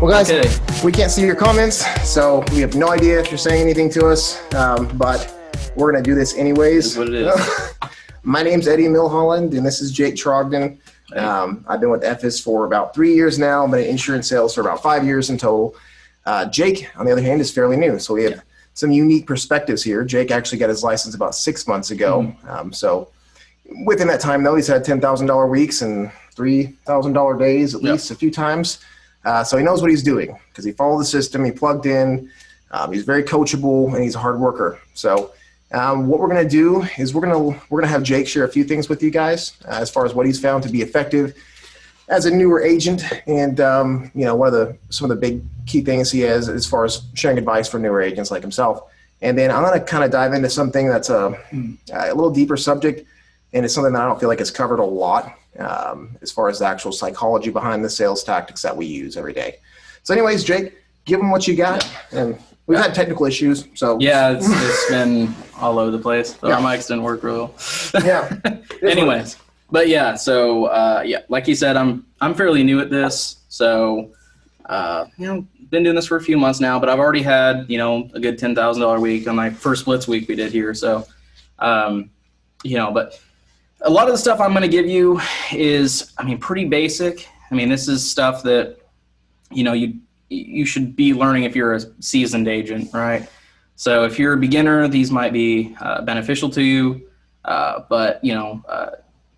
Well, guys, Okay. we can't see your comments, so we have no idea if you're saying anything to us, but we're going to do this anyways. Is what it is. My name's Eddie Milholland, and this is Jake Trogden. I've been with EFIS for about 3 years now. I've been in insurance sales for about 5 years in total. Jake, on the other hand, is fairly new, so we have some unique perspectives here. Jake actually got his license about 6 months ago. So within that time, though, he's had $10,000 weeks and $3,000 days at least a few times. So he knows what he's doing because he followed the system, he plugged in, he's very coachable, and he's a hard worker. So what we're going to do is we're going to have Jake share a few things with you guys as far as what he's found to be effective as a newer agent, and some of the big key things he has as far as sharing advice for newer agents like himself. And then I'm going to kind of dive into something that's a little deeper subject, and it's something that I don't feel like is covered a lot as far as the actual psychology behind the sales tactics that we use every day. So anyways, Jake, give them what you got. And we've had technical issues. So Yeah, it's been all over the place. Our mics didn't work real well. Yeah. Anyways, but yeah, so like you said, I'm fairly new at this. So, been doing this for a few months now, but I've already had, a good $10,000 week on my first Blitz week we did here. So, but a lot of the stuff I'm going to give you is, pretty basic. This is stuff that, you should be learning if you're a seasoned agent, right? So if you're a beginner, these might be beneficial to you. But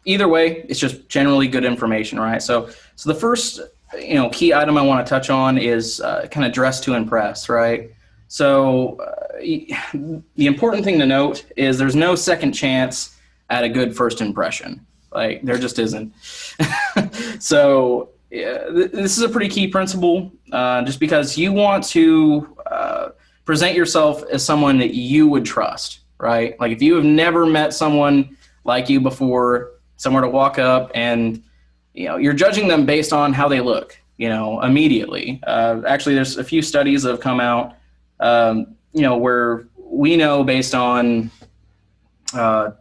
either way, it's just generally good information, right? So the first, key item I want to touch on is kind of dress to impress, right? So the important thing to note is there's no second chance at a good first impression. Like, there just isn't. So this is a pretty key principle, just because you want to present yourself as someone that you would trust, right? Like, if you have never met someone like you before, somewhere to walk up and, you're judging them based on how they look, immediately. Actually, there's a few studies that have come out, where we know based on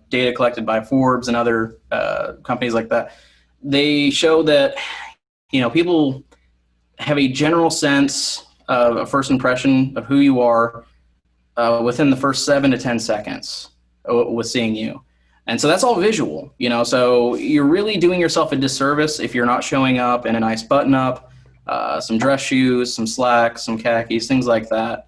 data collected by Forbes and other companies like that, they show that, people have a general sense of a first impression of who you are within the first 7 to 10 seconds with seeing you. And so that's all visual, so you're really doing yourself a disservice if you're not showing up in a nice button up, some dress shoes, some slacks, some khakis, things like that.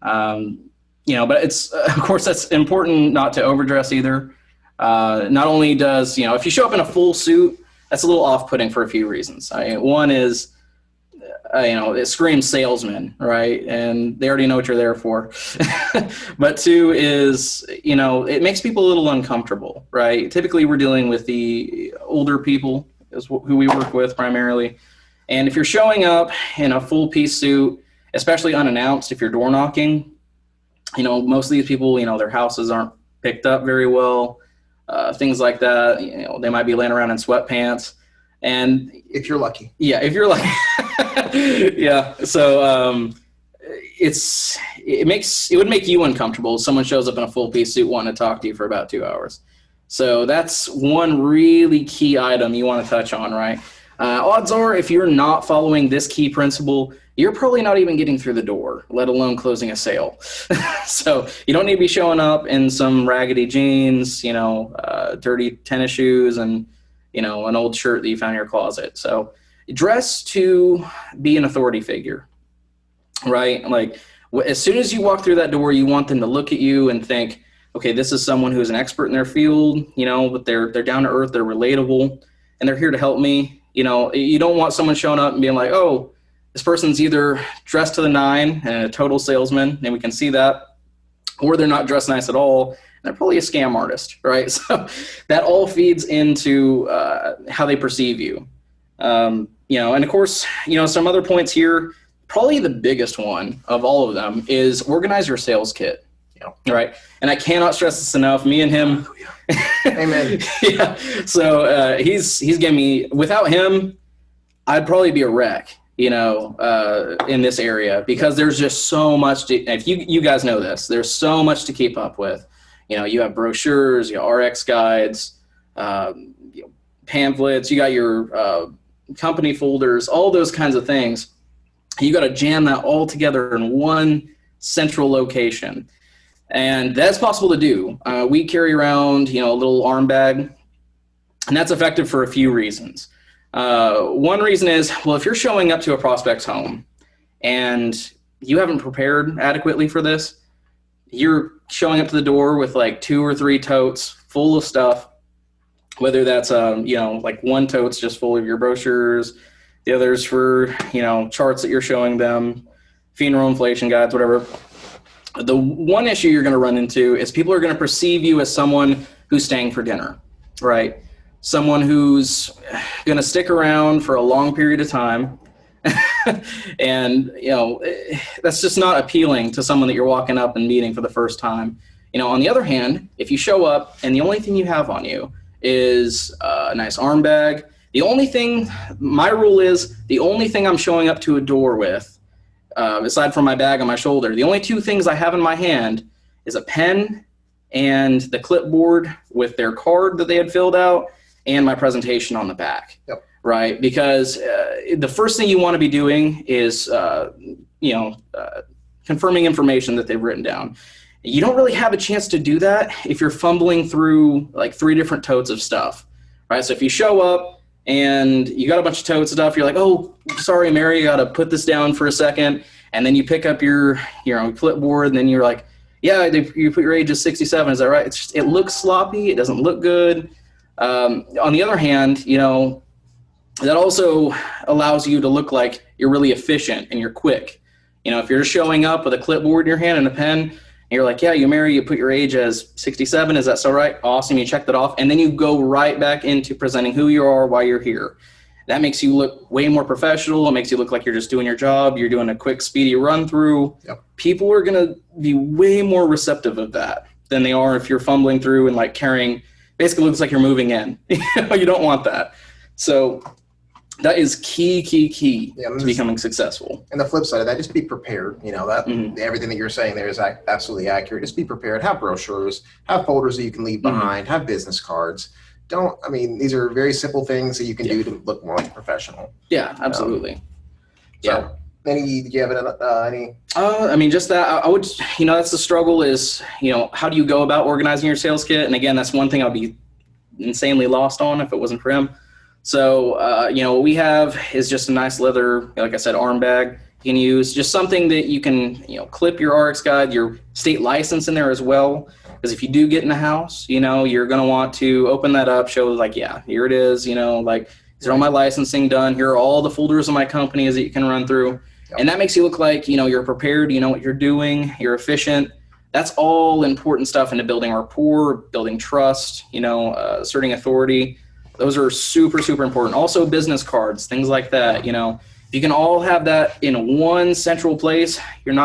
But it's, of course, that's important not to overdress either. Not only does, if you show up in a full suit, that's a little off-putting for a few reasons. One is, it screams salesman, right? And they already know what you're there for. But two is, it makes people a little uncomfortable, right? Typically, we're dealing with the older people is who we work with primarily. And if you're showing up in a full piece suit, especially unannounced, if you're door knocking, most of these people, their houses aren't picked up very well, things like that. They might be laying around in sweatpants. And if you're lucky. Yeah, if you're lucky. Yeah. So it would make you uncomfortable if someone shows up in a full piece suit wanting to talk to you for about 2 hours. So that's one really key item you want to touch on, right? Odds are, if you're not following this key principle, you're probably not even getting through the door, let alone closing a sale. So you don't need to be showing up in some raggedy jeans, dirty tennis shoes, and, an old shirt that you found in your closet. So dress to be an authority figure, right? Like, as soon as you walk through that door, you want them to look at you and think, okay, this is someone who's an expert in their field, but they're down to earth, they're relatable, and they're here to help me. You don't want someone showing up and being like, oh, this person's either dressed to the nine and a total salesman, and we can see that, or they're not dressed nice at all, and they're probably a scam artist, right? So that all feeds into how they perceive you. And of course, some other points here, probably the biggest one of all of them is organize your sales kit. Right. And I cannot stress this enough. Me and him. Amen. Yeah. So he's getting me, without him, I'd probably be a wreck, in this area, because there's just so much if you guys know this, there's so much to keep up with. You have brochures, you have RX guides, pamphlets, you got your company folders, all those kinds of things. You got to jam that all together in one central location. And that's possible to do. We carry around, a little arm bag, and that's effective for a few reasons. One reason is, well, if you're showing up to a prospect's home and you haven't prepared adequately for this, you're showing up to the door with like 2 or 3 totes full of stuff, whether that's, like one tote's just full of your brochures, the other's for, charts that you're showing them, funeral inflation guides, whatever. The one issue you're going to run into is people are going to perceive you as someone who's staying for dinner, right? Someone who's going to stick around for a long period of time. And, that's just not appealing to someone that you're walking up and meeting for the first time. On the other hand, if you show up and the only thing you have on you is a nice arm bag, my rule is the only thing I'm showing up to a door with, aside from my bag on my shoulder, the only 2 things I have in my hand is a pen and the clipboard with their card that they had filled out and my presentation on the back. Yep. Right? Because the first thing you want to be doing is, confirming information that they've written down. You don't really have a chance to do that if you're fumbling through like 3 different totes of stuff, right? So if you show up and you got a bunch of totes of stuff, you're like, oh, sorry, Mary, I got to put this down for a second. And then you pick up your clipboard and then you're like, yeah, you put your age as 67. Is that right? It looks sloppy. It doesn't look good. On the other hand, that also allows you to look like you're really efficient and you're quick. If you're just showing up with a clipboard in your hand and a pen, and you're like, yeah, you put your age as 67. Is that so right? Awesome. You check that off. And then you go right back into presenting who you are, why you're here. That makes you look way more professional. It makes you look like you're just doing your job. You're doing a quick, speedy run through. Yep. People are going to be way more receptive of that than they are if you're fumbling through and like carrying, basically looks like you're moving in. You don't want that. So that is key to becoming successful. And the flip side of that, just be prepared. Everything that you're saying there is absolutely accurate. Just be prepared. Have brochures, have folders that you can leave behind, have business cards. These are very simple things that you can do to look more like a professional. Yeah, absolutely. Do you have any? Just that I would, that's the struggle is, how do you go about organizing your sales kit? And again, that's one thing I'd be insanely lost on if it wasn't for him. So, what we have is just a nice leather, like I said, arm bag you can use. Just something that you can, clip your RX guide, your state license in there as well. Because if you do get in a house, you're going to want to open that up, show like, yeah, here it is, these are all my licensing done. Here are all the folders of my companies that you can run through. Yep. And that makes you look like, you're prepared, you know what you're doing, you're efficient. That's all important stuff into building rapport, building trust, asserting authority. Those are super, super important. Also business cards, things like that. If you can all have that in one central place, you're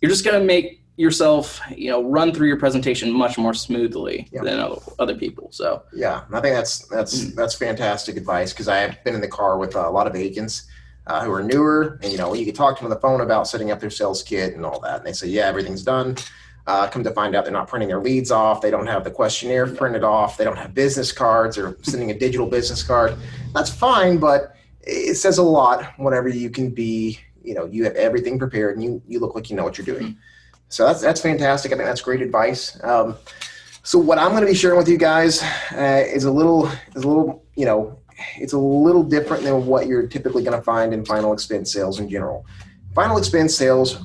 just going to make yourself, run through your presentation much more smoothly than other people. So, yeah, I think that's fantastic advice. Cause I've been in the car with a lot of agents who are newer and, you can talk to them on the phone about setting up their sales kit and all that. And they say, yeah, everything's done. Come to find out they're not printing their leads off. They don't have the questionnaire printed off. They don't have business cards or sending a digital business card. That's fine, but it says a lot whenever you can be, you have everything prepared and you look like you know what you're doing. So that's fantastic. I think that's great advice. So what I'm going to be sharing with you guys is a little, it's a little different than what you're typically going to find in final expense sales in general. Final expense sales,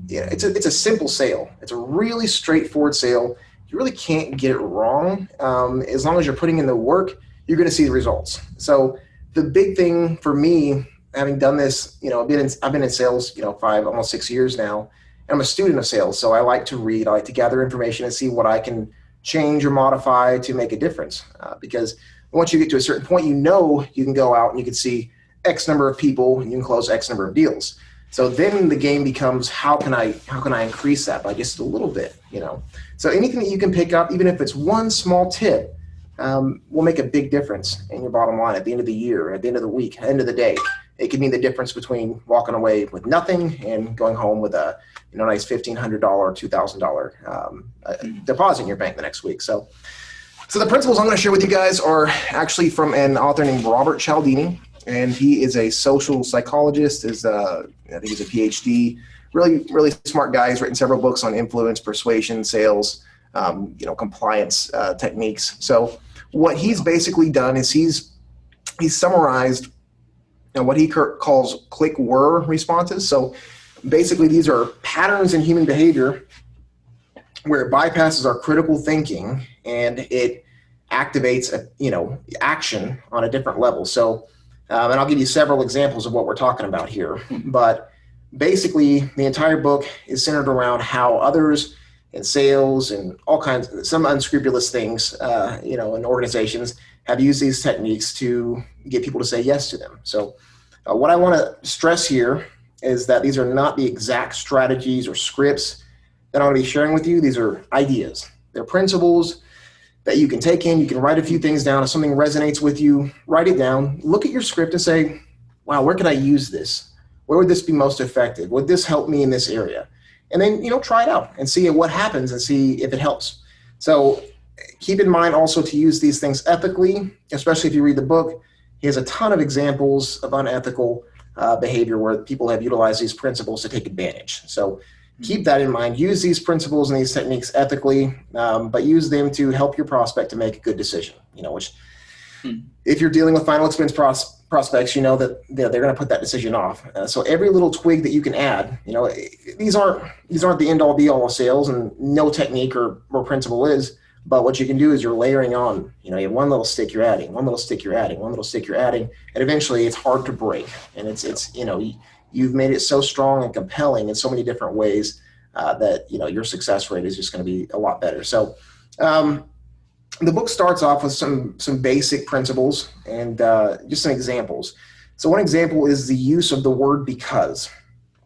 it's a simple sale. It's a really straightforward sale. You really can't get it wrong. As long as you're putting in the work, you're going to see the results. So the big thing for me, having done this, I've been in sales, 5, almost 6 years now. And I'm a student of sales, so I like to read. I like to gather information and see what I can change or modify to make a difference. Because once you get to a certain point, you can go out and you can see X number of people and you can close X number of deals. So then the game becomes, how can I increase that by just a little bit, So anything that you can pick up, even if it's one small tip, will make a big difference in your bottom line at the end of the year, at the end of the week, at the end of the day. It could mean the difference between walking away with nothing and going home with a nice $1,500, $2,000 deposit in your bank the next week. So the principles I'm going to share with you guys are actually from an author named Robert Cialdini. and he is a social psychologist. I think he's a PhD. Really, really smart guy. He's written several books on influence, persuasion, sales, compliance techniques. So what he's basically done is he's summarized what he calls click-whir responses. So basically, these are patterns in human behavior where it bypasses our critical thinking and it activates action on a different level. So, and I'll give you several examples of what we're talking about here. But basically, the entire book is centered around how others in sales and all kinds of some unscrupulous things, in organizations have used these techniques to get people to say yes to them. So, what I want to stress here is that these are not the exact strategies or scripts that I'm going to be sharing with you. These are ideas. They're principles that you can take in. You can write a few things down. If something resonates with you, write it down. Look at your script and say, wow, where could I use this? Where would this be most effective? Would this help me in this area? And then, try it out and see what happens and see if it helps. So keep in mind also to use these things ethically, especially if you read the book. He has a ton of examples of unethical behavior where people have utilized these principles to take advantage. So keep that in mind. Use these principles and these techniques ethically, but use them to help your prospect to make a good decision. Which, if you're dealing with final expense prospects, you know that they're going to put that decision off. So every little twig that you can add, these aren't the end all be all of sales, and no technique or principle is. But what you can do is you're layering on. You have one little stick you're adding, one little stick you're adding, one little stick you're adding, and eventually it's hard to break. And it's you've made it so strong and compelling in so many different ways that your success rate is just going to be a lot better. So the book starts off with some basic principles and just some examples. So one example is the use of the word because.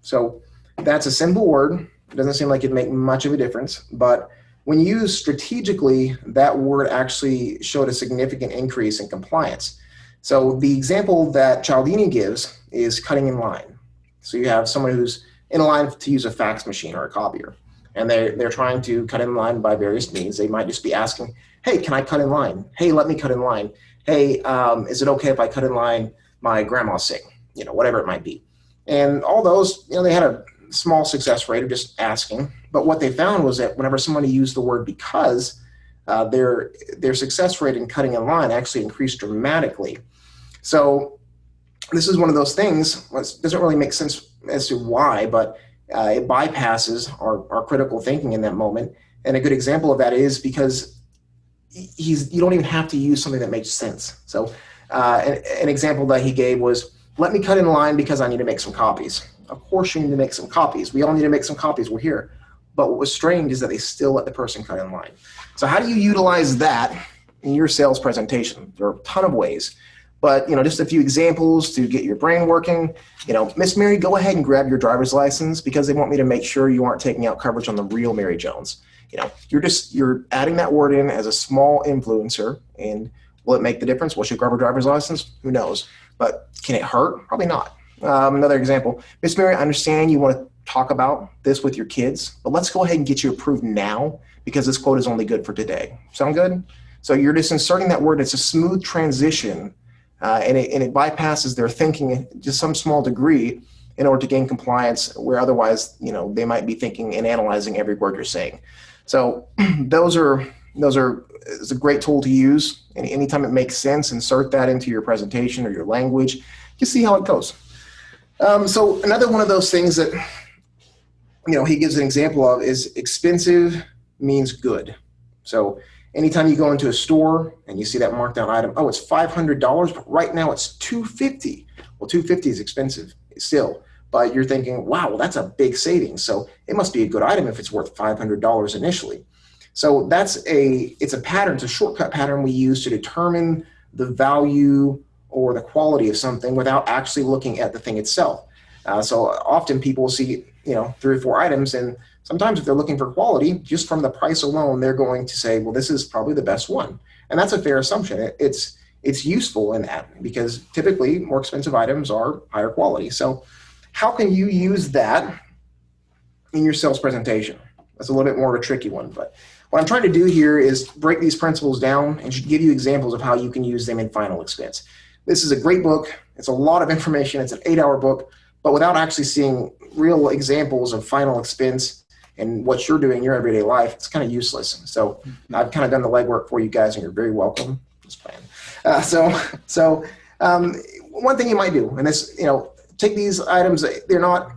So that's a simple word. It doesn't seem like it'd make much of a difference, but when used strategically, that word actually showed a significant increase in compliance. So the example that Cialdini gives is cutting in line. So you have someone who's in a line to use a fax machine or a copier, and they're trying to cut in line by various means. They might just be asking, hey, can I cut in line? Hey, let me cut in line. Hey, is it okay if I cut in line? My grandma's sick, whatever it might be. And all those, they had a small success rate of just asking. But what they found was that whenever somebody used the word because, their success rate in cutting in line actually increased dramatically. So this is one of those things, it doesn't really make sense as to why, but it bypasses our critical thinking in that moment. And a good example of that is because you don't even have to use something that makes sense. So an example that he gave was, let me cut in line because I need to make some copies. Of course you need to make some copies. We all need to make some copies. We're here. But what was strange is that they still let the person cut in line. So how do you utilize that in your sales presentation? There are a ton of ways. But, just a few examples to get your brain working. Miss Mary, go ahead and grab your driver's license because they want me to make sure you aren't taking out coverage on the real Mary Jones. You're adding that word in as a small influencer, and will it make the difference? Will she grab her driver's license? Who knows? But can it hurt? Probably not. Another example, Miss Mary, I understand you want to talk about this with your kids, but let's go ahead and get you approved now because this quote is only good for today. Sound good? So you're just inserting that word. It's a smooth transition, and it bypasses their thinking to some small degree in order to gain compliance, where otherwise, they might be thinking and analyzing every word you're saying. So those are is a great tool to use. And anytime it makes sense, insert that into your presentation or your language. Just see how it goes. So another one of those things that he gives an example of is expensive means good. So anytime you go into a store and you see that marked down item, oh, it's $500, but right now it's $250. Well, $250 is expensive still, but you're thinking, wow, well, that's a big savings. So it must be a good item if it's worth $500 initially. So it's a pattern, it's a shortcut pattern we use to determine the value or the quality of something without actually looking at the thing itself. So often people see, 3 or 4 items, and sometimes if they're looking for quality, just from the price alone, they're going to say, well, this is probably the best one. And that's a fair assumption. It's useful in that because typically more expensive items are higher quality. So how can you use that in your sales presentation? That's a little bit more of a tricky one, but what I'm trying to do here is break these principles down and give you examples of how you can use them in final expense. This is a great book. It's a lot of information. It's an 8-hour book, but without actually seeing real examples of final expense and what you're doing in your everyday life, it's kind of useless. So I've kind of done the legwork for you guys, and you're very welcome. Just playing. One thing you might do, and this, take these items. They're not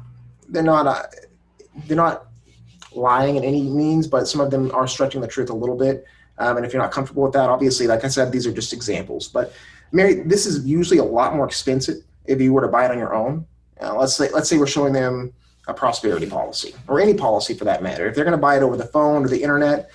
lying in any means, but some of them are stretching the truth a little bit. And if you're not comfortable with that, obviously, like I said, these are just examples. But Mary, this is usually a lot more expensive if you were to buy it on your own. Let's say we're showing them a prosperity policy, or any policy for that matter. If they're going to buy it over the phone or the internet,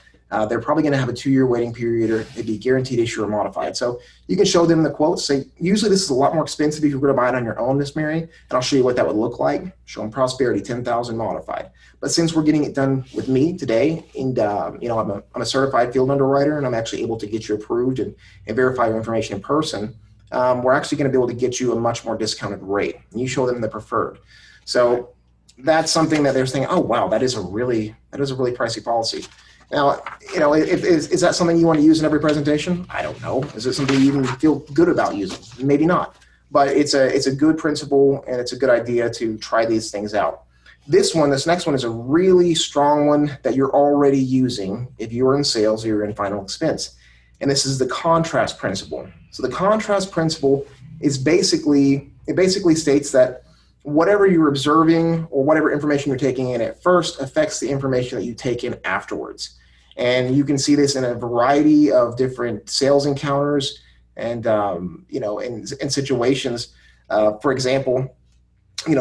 they're probably going to have a 2-year waiting period, or it'd be guaranteed issue or modified. So you can show them the quotes. Say, usually this is a lot more expensive if you're going to buy it on your own, Miss Mary, and I'll show you what that would look like. Show them prosperity, 10,000 modified. But since we're getting it done with me today, and I'm a certified field underwriter, and I'm actually able to get you approved and verify your information in person, we're actually going to be able to get you a much more discounted rate. And you show them the preferred. So that's something that they're saying, oh wow, that is a really pricey policy. Now, is that something you want to use in every presentation? I don't know. Is it something you even feel good about using? Maybe not. But it's a good principle, and it's a good idea to try these things out. This next one is a really strong one that you're already using if you're in sales or you're in final expense. And this is the contrast principle. So the contrast principle is basically states that whatever you're observing or whatever information you're taking in at first affects the information that you take in afterwards. And you can see this in a variety of different sales encounters and, in situations. For example,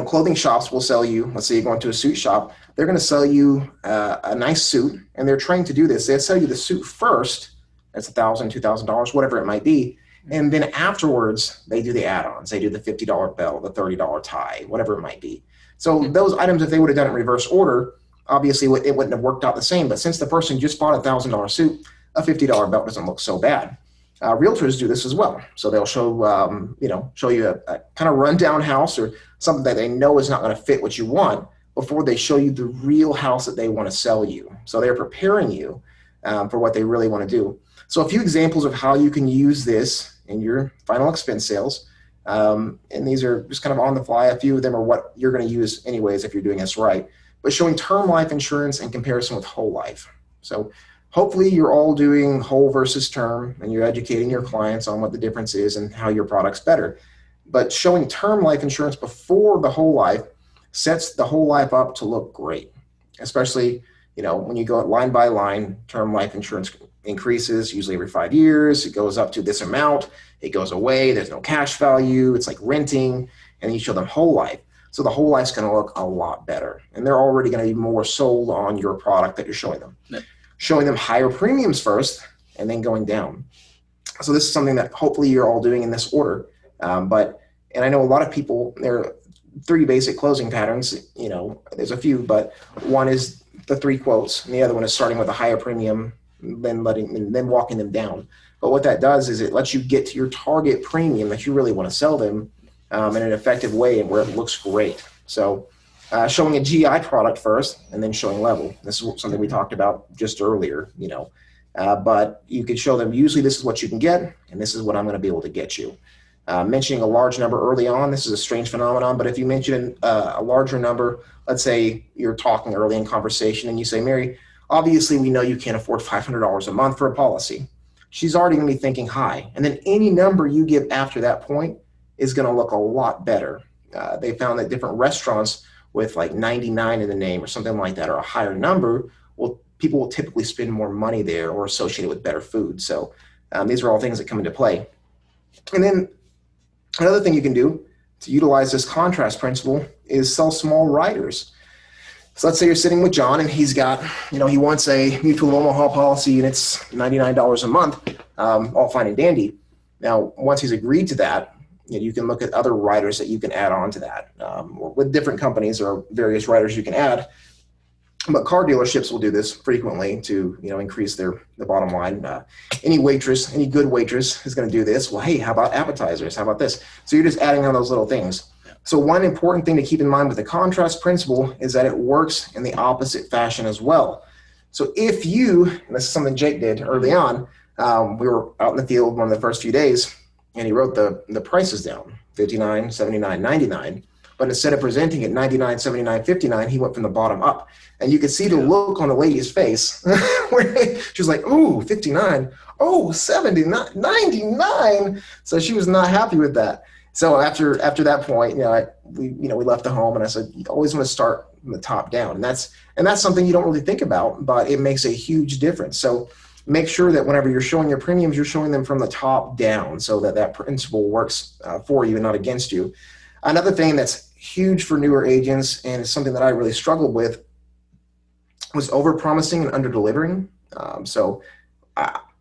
clothing shops will sell you, let's say you're going to a suit shop, they're going to sell you a nice suit, and they're trained to do this. They'll sell you the suit first. That's $1,000, $2,000, whatever it might be. And then afterwards, they do the add-ons. They do the $50 belt, the $30 tie, whatever it might be. So those items, if they would have done it in reverse order, obviously it wouldn't have worked out the same. But since the person just bought a $1,000 suit, a $50 belt doesn't look so bad. Realtors do this as well. So they'll show you a kind of rundown house or something that they know is not going to fit what you want before they show you the real house that they want to sell you. So they're preparing you for what they really want to do. So a few examples of how you can use this in your final expense sales. And these are just kind of on the fly. A few of them are what you're going to use anyways if you're doing this right. But showing term life insurance in comparison with whole life. So hopefully you're all doing whole versus term, and you're educating your clients on what the difference is and how your product's better. But showing term life insurance before the whole life sets the whole life up to look great, especially when you go line by line. Term life insurance increases usually every 5 years. It goes up to this amount. It goes away. There's no cash value. It's like renting, and you show them whole life. So the whole life's going to look a lot better, and they're already going to be more sold on your product that you're showing them. Yeah. Showing them higher premiums first and then going down. So this is something that hopefully you're all doing in this order. And I know a lot of people, there are 3 basic closing patterns. There's a few, but one is the 3 quotes, and the other one is starting with a higher premium, then walking them down. But what that does is it lets you get to your target premium that you really want to sell them in an effective way and where it looks great. So showing a GI product first and then showing level. This is something we talked about just earlier, but you could show them usually this is what you can get, and this is what I'm going to be able to get you. Mentioning a large number early on, this is a strange phenomenon, but if you mention a larger number, let's say you're talking early in conversation and you say, Mary, obviously we know you can't afford $500 a month for a policy. She's already going to be thinking high. And then any number you give after that point is going to look a lot better. They found that different restaurants with like 99 in the name or something like that, or a higher number, people will typically spend more money there or associate it with better food. So these are all things that come into play. And then another thing you can do to utilize this contrast principle is sell small riders. So let's say you're sitting with John and he's got, he wants a Mutual of Omaha policy and it's $99 a month, all fine and dandy. Now, once he's agreed to that, you can look at other riders that you can add on to that. With different companies, there are various riders you can add. But car dealerships will do this frequently to increase the bottom line. Any good waitress is going to do this. Well, hey, how about appetizers? How about this? So you're just adding on those little things. So one important thing to keep in mind with the contrast principle is that it works in the opposite fashion as well. So if you, and this is something Jake did early on, we were out in the field one of the first few days, and he wrote the prices down, 59, 79, 99. But instead of presenting at 99, 79, 59, he went from the bottom up. And you could see the look on the lady's face where she was like, ooh, 59, oh, 79, 99. So she was not happy with that. So after that point, we left the home, and I said, you always want to start from the top down. And that's something you don't really think about, but it makes a huge difference. So make sure that whenever you're showing your premiums, you're showing them from the top down so that principle works for you and not against you. Another thing that's huge for newer agents, and it's something that I really struggled with, was over-promising and under-delivering. So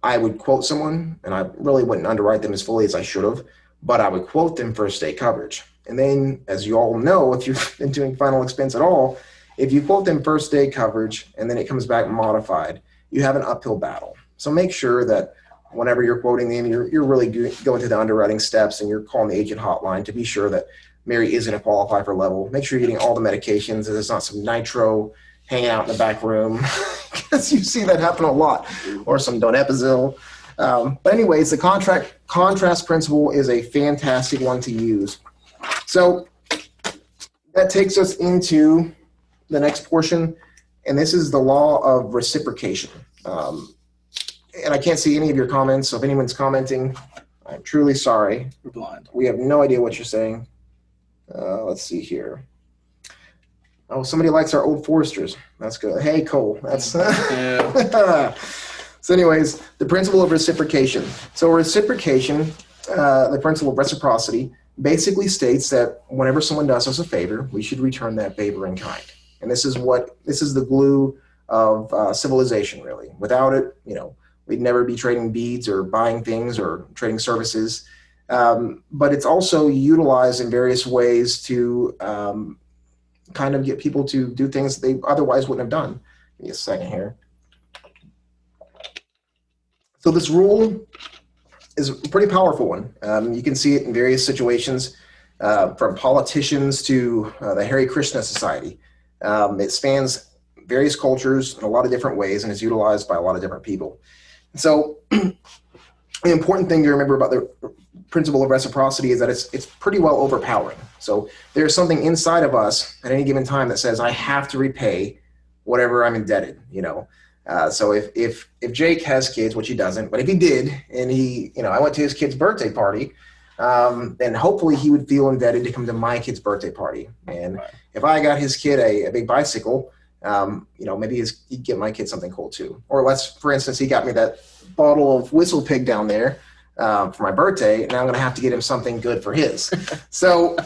I would quote someone, and I really wouldn't underwrite them as fully as I should have, but I would quote them first day coverage. And then, as you all know, if you've been doing final expense at all, if you quote them first day coverage and then it comes back modified, you have an uphill battle. So make sure that whenever you're quoting them, you're really going through the underwriting steps, and you're calling the agent hotline to be sure that Mary is going to qualify for level. Make sure you're getting all the medications, and there's not some nitro hanging out in the back room, because you see that happen a lot, or some donepezil. But anyways, the contrast principle is a fantastic one to use. So that takes us into the next portion, and this is the law of reciprocation. And I can't see any of your comments, so if anyone's commenting, I'm truly sorry. We're blind. We have no idea what you're saying. Let's see here. Oh, somebody likes our Old Foresters. That's good. Hey, Cole. That's Yeah. So anyways, the principle of reciprocation. So reciprocation, the principle of reciprocity, basically states that whenever someone does us a favor, we should return that favor in kind. And this is the glue of civilization, really. Without it, we'd never be trading beads or buying things or trading services. But it's also utilized in various ways to kind of get people to do things they otherwise wouldn't have done. Give me a second here. So this rule is a pretty powerful one. You can see it in various situations, from politicians to the Hare Krishna Society. It spans various cultures in a lot of different ways and is utilized by a lot of different people. So the important thing to remember about the principle of reciprocity is that it's pretty well overpowering. So there's something inside of us at any given time that says, I have to repay whatever I'm indebted, So if Jake has kids, which he doesn't, but if he did, and I went to his kid's birthday party, then hopefully he would feel indebted to come to my kid's birthday party. And if I got his kid a big bicycle, maybe he'd get my kid something cool too. Or for instance, he got me that bottle of Whistle Pig down there for my birthday, and I'm going to have to get him something good for his. So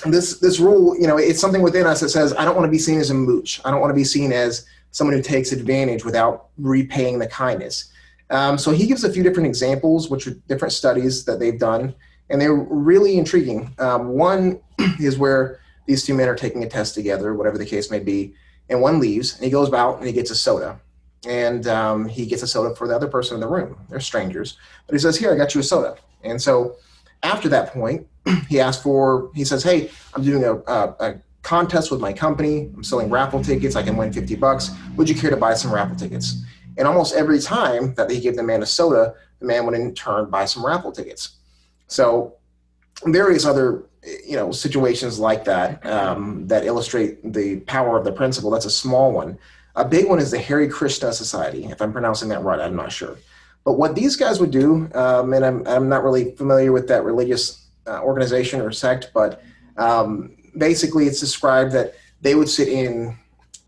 this rule, it's something within us that says, I don't want to be seen as a mooch. I don't want to be seen as someone who takes advantage without repaying the kindness. So he gives a few different examples, which are different studies that they've done, and they're really intriguing. One is where these two men are taking a test together, whatever the case may be, and one leaves, and he goes out and he gets a soda. And he gets a soda for the other person in the room. They're strangers. But he says, here, I got you a soda. And so after that point, he says, hey, I'm doing a contest with my company. I'm selling raffle tickets. I can win $50. Would you care to buy some raffle tickets? And almost every time that they give the man a soda, the man would in turn buy some raffle tickets. So various other situations like that that illustrate the power of the principle. That's a small one. A big one is the Hare Krishna Society. If I'm pronouncing that right, I'm not sure. But what these guys would do, and I'm not really familiar with that religious organization or sect, but basically it's described that they would sit in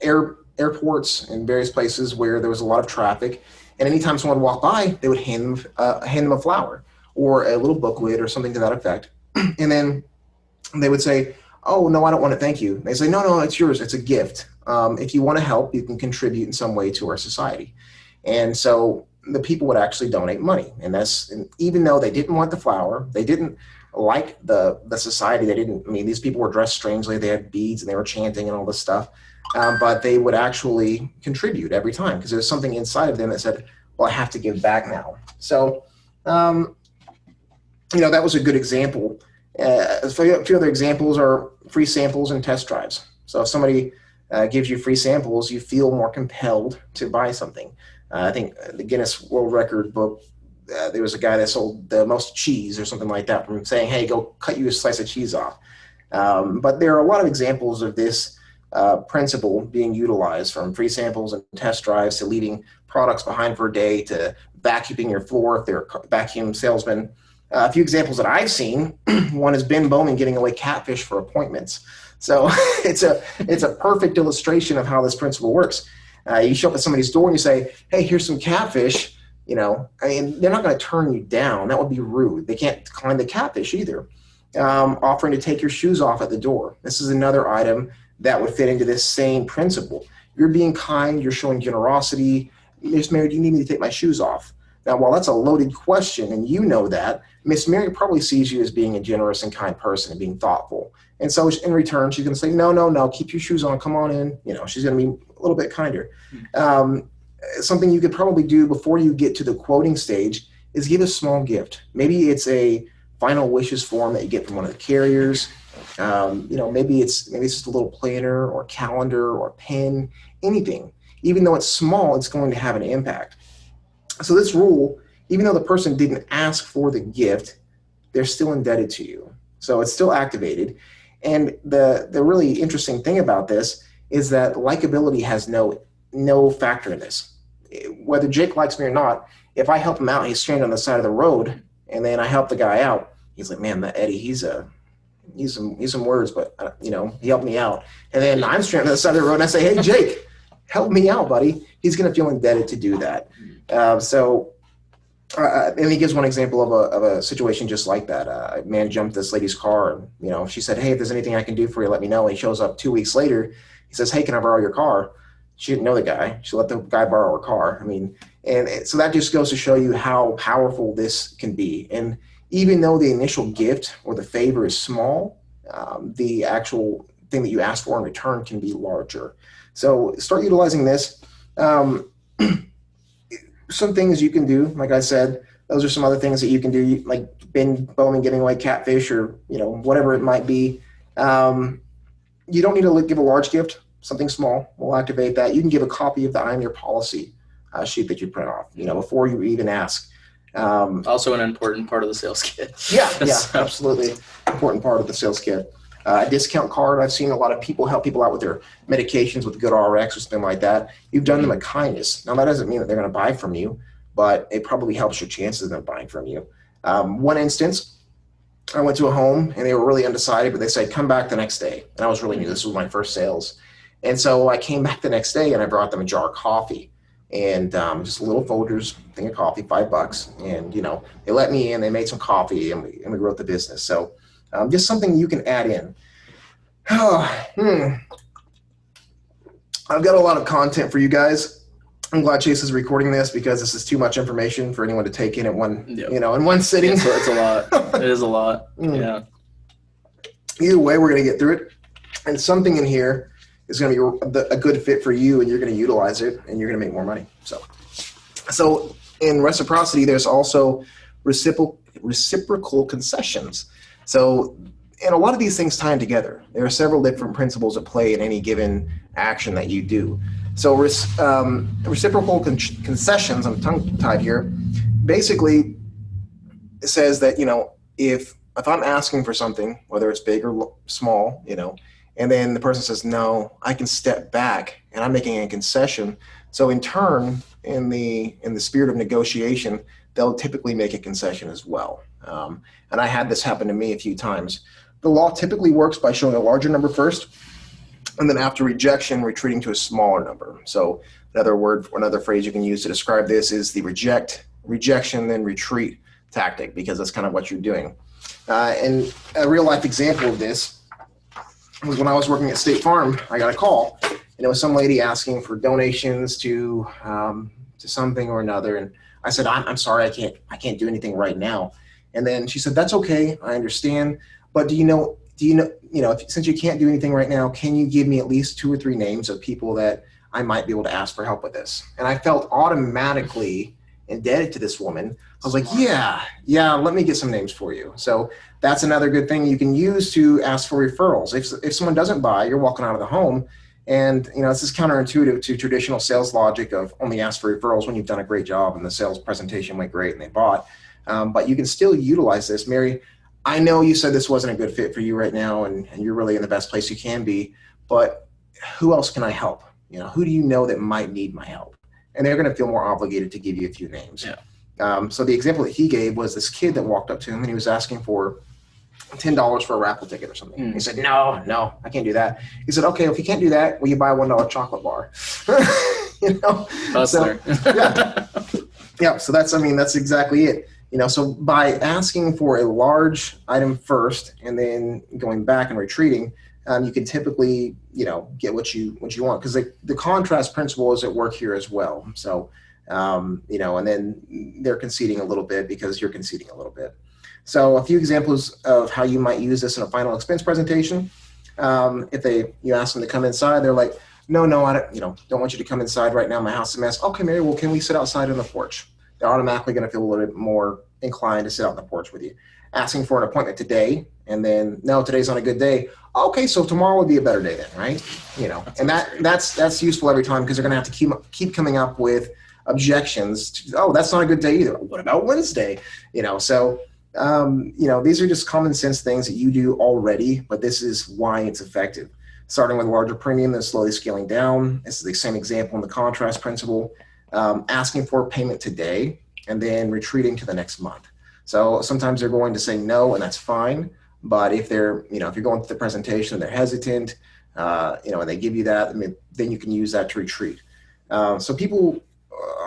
airports and various places where there was a lot of traffic, and anytime someone walked by, they would hand them a flower or a little booklet or something to that effect. And then they would say, oh, no, I don't want to thank you. They say, no, it's yours. It's a gift. If you want to help, you can contribute in some way to our society. And so the people would actually donate money. And even though they didn't want the flower, they didn't like the society. These people were dressed strangely. They had beads and they were chanting and all this stuff. But they would actually contribute every time because there's something inside of them that said, well, I have to give back now. So, that was a good example. A few other examples are free samples and test drives. So if somebody gives you free samples, you feel more compelled to buy something. I think the Guinness World Record book there was a guy that sold the most cheese or something like that from saying, hey, go cut you a slice of cheese off. But there are a lot of examples of this principle being utilized, from free samples and test drives to leaving products behind for a day to vacuuming your floor if they're a vacuum salesman. A few examples that I've seen, one is Ben Bowman giving away catfish for appointments. So it's a perfect illustration of how this principle works. You show up at somebody's door and you say, hey, here's some catfish. You know, I mean, they're not going to turn you down. That would be rude. They can't decline the catfish either. Offering to take your shoes off at the door. This is another item that would fit into this same principle. You're being kind. You're showing generosity. Miss Mary, do you need me to take my shoes off? Now, while that's a loaded question, and you know that, Miss Mary probably sees you as being a generous and kind person and being thoughtful. And so in return, she's going to say, no, keep your shoes on. Come on in. You know, she's going to be a little bit kinder. Something you could probably do before you get to the quoting stage is give a small gift. Maybe it's a final wishes form that you get from one of the carriers. Maybe it's just a little planner or calendar or pen, anything. Even though it's small, it's going to have an impact. So this rule, even though the person didn't ask for the gift, they're still indebted to you. So it's still activated. And the really interesting thing about this is that likability has no factor in this. Whether Jake likes me or not, if I help him out, he's stranded on the side of the road, and then I help the guy out, he's like, man, that Eddie, he's some words, but he helped me out. And then I'm stranded on the side of the road, and I say, hey, Jake, help me out, buddy. He's going to feel indebted to do that. And he gives one example of a situation just like that. A man jumped this lady's car, and she said, hey, if there's anything I can do for you, let me know. And he shows up 2 weeks later. He says, hey, can I borrow your car? She didn't know the guy. She let the guy borrow her car. And so that just goes to show you how powerful this can be. And even though the initial gift or the favor is small, the actual thing that you ask for in return can be larger. So start utilizing this. Some things you can do, like I said, those are some other things that you can do, like Ben Bowman giving away catfish or, whatever it might be. You don't need to give a large gift. Something small will activate that. You can give a copy of the I'm Your Policy sheet that you print off, before you even ask. Also an important part of the sales kit. Yeah, absolutely. Important part of the sales kit. A discount card. I've seen a lot of people help people out with their medications with GoodRx or something like that. You've done them a kindness. Now, that doesn't mean that they're going to buy from you, but it probably helps your chances of them buying from you. One instance, I went to a home and they were really undecided, but they said, come back the next day. And I was really new. This was my first sales. And so I came back the next day and I brought them a jar of coffee and just a little Folgers thing of coffee, $5. And, they let me in, they made some coffee and we wrote the business. So just something you can add in. I've got a lot of content for you guys. I'm glad Chase is recording this because this is too much information for anyone to take in at one, in one sitting. So it's a lot. It is a lot. Yeah. Either way, we're going to get through it. And something in here is going to be a good fit for you, and you're going to utilize it, and you're going to make more money. So in reciprocity, there's also reciprocal concessions. So, and a lot of these things tie in together. There are several different principles at play in any given action that you do. So reciprocal concessions, I'm tongue-tied here, basically it says that, if I'm asking for something, whether it's big or small, and then the person says, no, I can step back and I'm making a concession. So in turn, in the spirit of negotiation, they'll typically make a concession as well. And I had this happen to me a few times. The law typically works by showing a larger number first, and then after rejection, retreating to a smaller number. So another phrase you can use to describe this is the rejection, then retreat tactic, because that's kind of what you're doing. And a real life example of this was when I was working at State Farm. I got a call, and it was some lady asking for donations to something or another. And I said, I'm sorry, I can't do anything right now. And then she said, that's okay, I understand. But do you know, since you can't do anything right now, can you give me at least 2 or 3 names of people that I might be able to ask for help with this? And I felt automatically indebted to this woman. I was like, yeah, let me get some names for you. So that's another good thing you can use to ask for referrals. If someone doesn't buy, you're walking out of the home And, this is counterintuitive to traditional sales logic of only ask for referrals when you've done a great job and the sales presentation went great and they bought. But you can still utilize this. Mary, I know you said this wasn't a good fit for you right now, and you're really in the best place you can be, but who else can I help? Who do you know that might need my help? And they're going to feel more obligated to give you a few names. Yeah. So the example that he gave was this kid that walked up to him and he was asking for $10 for a raffle ticket or something. He said, no, I can't do that. He said, okay, if you can't do that, will you buy a $1 chocolate bar? Hustler. Yeah. So that's exactly it. So by asking for a large item first and then going back and retreating, you can typically, get what you want, because the contrast principle is at work here as well. So, and then they're conceding a little bit because you're conceding a little bit. So a few examples of how you might use this in a final expense presentation. If you ask them to come inside, they're like, no, I don't want you to come inside right now. My house is a mess. Okay, Mary, well, can we sit outside on the porch? They're automatically going to feel a little bit more inclined to sit out on the porch with you. Asking for an appointment today, and then, no, today's not a good day. Okay, so tomorrow would be a better day then, right? And that's useful every time, because they're going to have to keep coming up with objections to, oh, that's not a good day either. What about Wednesday? So these are just common sense things that you do already, but this is why it's effective. Starting with a larger premium and slowly scaling down. This is the same example in the contrast principle. Asking for payment today and then retreating to the next month. So sometimes they're going to say no, and that's fine. But if they're, if you're going through the presentation and they're hesitant, and they give you that, then you can use that to retreat. So people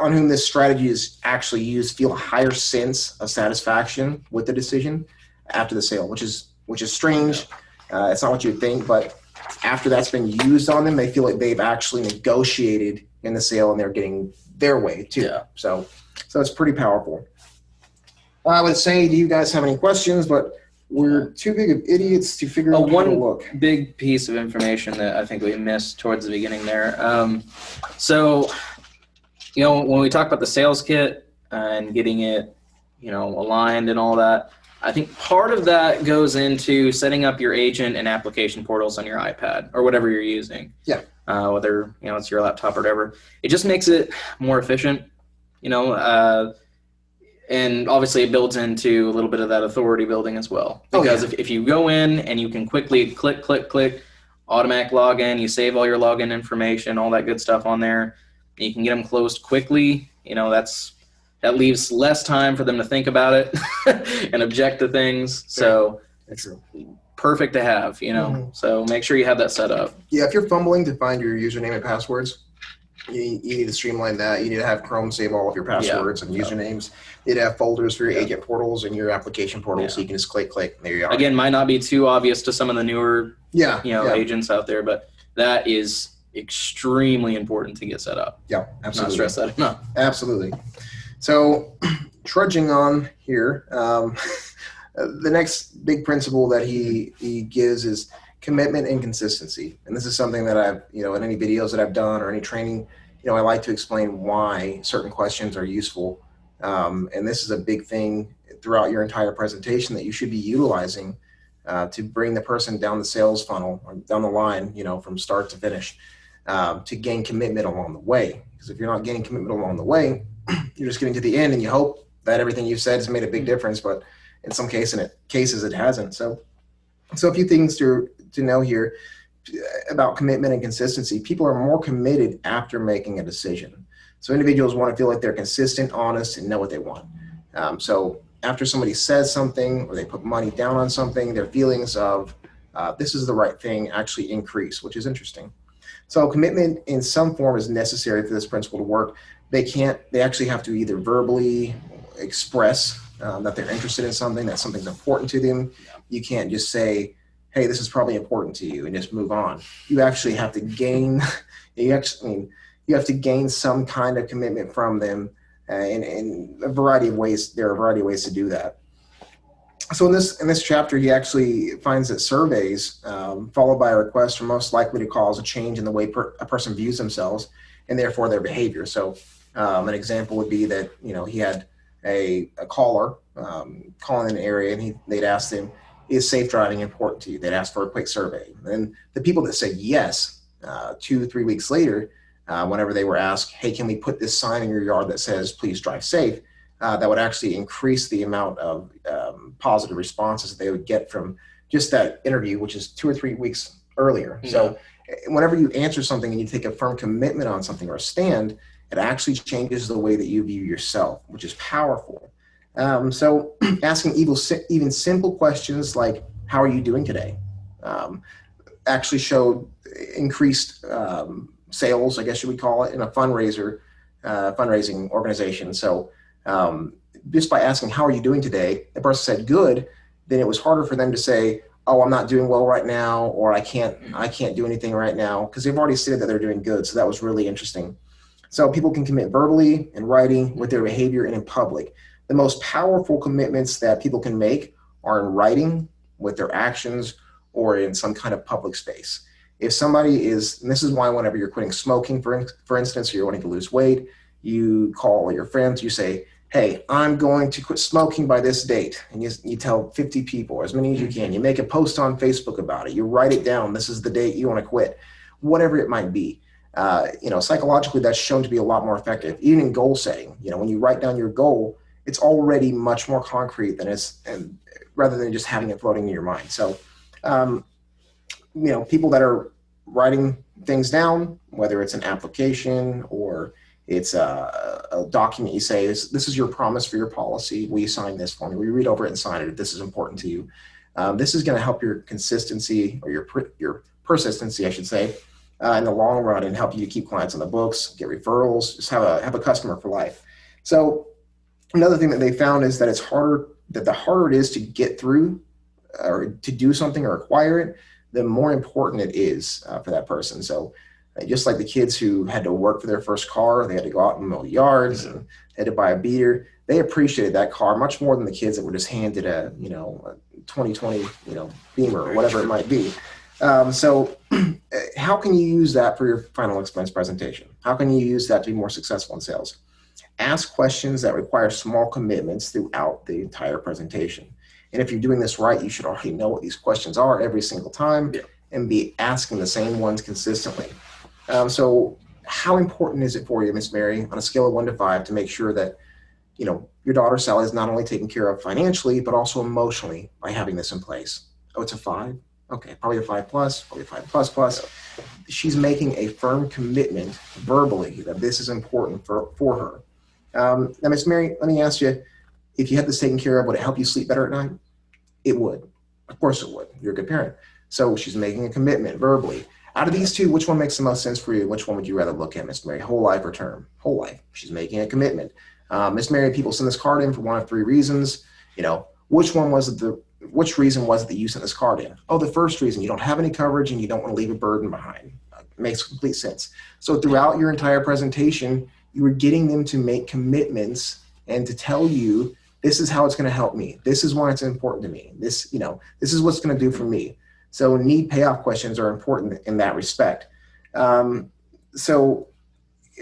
on whom this strategy is actually used feel a higher sense of satisfaction with the decision after the sale, which is strange. It's not what you'd think, but after that's been used on them, they feel like they've actually negotiated in the sale and they're getting their way too. Yeah. So it's pretty powerful. I would say, do you guys have any questions? But we're too big of idiots to figure out how to look. One big piece of information that I think we missed towards the beginning there. So, when we talk about the sales kit and getting it, aligned and all that, I think part of that goes into setting up your agent and application portals on your iPad or whatever you're using. Yeah. Whether, it's your laptop or whatever. It just makes it more efficient, and obviously it builds into a little bit of that authority building as well. Because if you go in and you can quickly click, automatic login, you save all your login information, all that good stuff on there, you can get them closed quickly. That leaves less time for them to think about it and object to things. So it's perfect to have, So make sure you have that set up. Yeah, if you're fumbling to find your username and passwords, you need to streamline that. You need to have Chrome save all of your passwords and usernames. You need to have folders for your agent portals and your application portals, so you can just click. There you are. Again, might not be too obvious to some of the newer agents out there, but that is extremely important to get set up. Yeah, absolutely. Not stress that enough. Absolutely. So, trudging on here, the next big principle that he gives is commitment and consistency. And this is something that I've, in any videos that I've done or any training, I like to explain why certain questions are useful. And this is a big thing throughout your entire presentation that you should be utilizing to bring the person down the sales funnel or down the line, from start to finish, to gain commitment along the way. Because if you're not gaining commitment along the way, you're just getting to the end and you hope that everything you've said has made a big difference, but in some cases it hasn't. So a few things to know here about commitment and consistency. People are more committed after making a decision. So individuals want to feel like they're consistent, honest, and know what they want. So after somebody says something or they put money down on something, their feelings of this is the right thing actually increase, which is interesting. So commitment in some form is necessary for this principle to work. They actually have to either verbally express that they're interested in something, that something's important to them. You can't just say, hey, this is probably important to you and just move on. You actually have to gain, you have to gain some kind of commitment from them in a variety of ways. There are a variety of ways to do that. So in this chapter, he actually finds that surveys followed by a request are most likely to cause a change in the way a person views themselves and therefore their behavior. So an example would be that, he had a caller calling an area and they'd ask them, is safe driving important to you? They'd ask for a quick survey. And the people that said yes, 2-3 weeks later, whenever they were asked, hey, can we put this sign in your yard that says, please drive safe? That would actually increase the amount of positive responses that they would get from just that interview, which is 2 or 3 weeks earlier. Yeah. So whenever you answer something and you take a firm commitment on something or a stand, it actually changes the way that you view yourself, which is powerful. So asking even simple questions like, how are you doing today? Actually showed increased sales, I guess you would call it, in a fundraising organization. So just by asking, how are you doing today? The person said good, then it was harder for them to say, oh, I'm not doing well right now, or I can't do anything right now, because they've already stated that they're doing good. So that was really interesting. So people can commit verbally, in writing, with their behavior, and in public. The most powerful commitments that people can make are in writing, with their actions, or in some kind of public space. If somebody is, and this is why whenever you're quitting smoking, for instance, or you're wanting to lose weight, you call all your friends, you say, hey, I'm going to quit smoking by this date. And you tell 50 people, as many as you can. You make a post on Facebook about it. You write it down. This is the date you want to quit, whatever it might be. Psychologically, that's shown to be a lot more effective. Even in goal setting, when you write down your goal, it's already much more concrete and rather than just having it floating in your mind. So, people that are writing things down, whether it's an application or it's a document, you say, this is your promise for your policy. Will you sign this for me? Will you read over it and sign it if this is important to you? This is going to help your consistency, or your persistency, I should say, in the long run, and help you to keep clients on the books, get referrals, just have a customer for life. So another thing that they found is that the harder it is to get through or to do something or acquire it, the more important it is for that person. So just like the kids who had to work for their first car, they had to go out and mow yards and had to buy a beater. They appreciated that car much more than the kids that were just handed a 2020 Beamer or whatever it might be. So how can you use that for your final expense presentation? How can you use that to be more successful in sales? Ask questions that require small commitments throughout the entire presentation. And if you're doing this right, you should already know what these questions are every single time and be asking the same ones consistently. So how important is it for you, Miss Mary, on a scale of 1 to 5, to make sure that, your daughter Sally is not only taken care of financially, but also emotionally by having this in place? Oh, it's a 5? Okay, probably a 5+, probably a 5++. She's making a firm commitment verbally that this is important for her. Now, Miss Mary, let me ask you, if you had this taken care of, would it help you sleep better at night? It would. Of course it would. You're a good parent. So she's making a commitment verbally. Out of these two, which one makes the most sense for you? Which one would you rather look at, Miss Mary? Whole life or term? Whole life. She's making a commitment. Miss Mary, people send this card in for one of 3 reasons. Which reason was it that you sent this card in? Oh, the first reason, you don't have any coverage and you don't want to leave a burden behind. It makes complete sense. So throughout your entire presentation, you were getting them to make commitments and to tell you, this is how it's going to help me. This is why it's important to me. This is what's going to do for me. So need payoff questions are important in that respect. So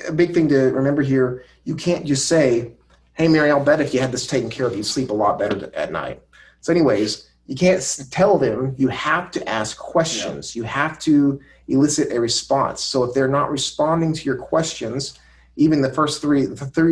a big thing to remember here, you can't just say, hey, Mary, I'll bet if you had this taken care of, you'd sleep a lot better at night. So anyways, you can't tell them. You have to ask questions. You have to elicit a response. So if they're not responding to your questions, even the first three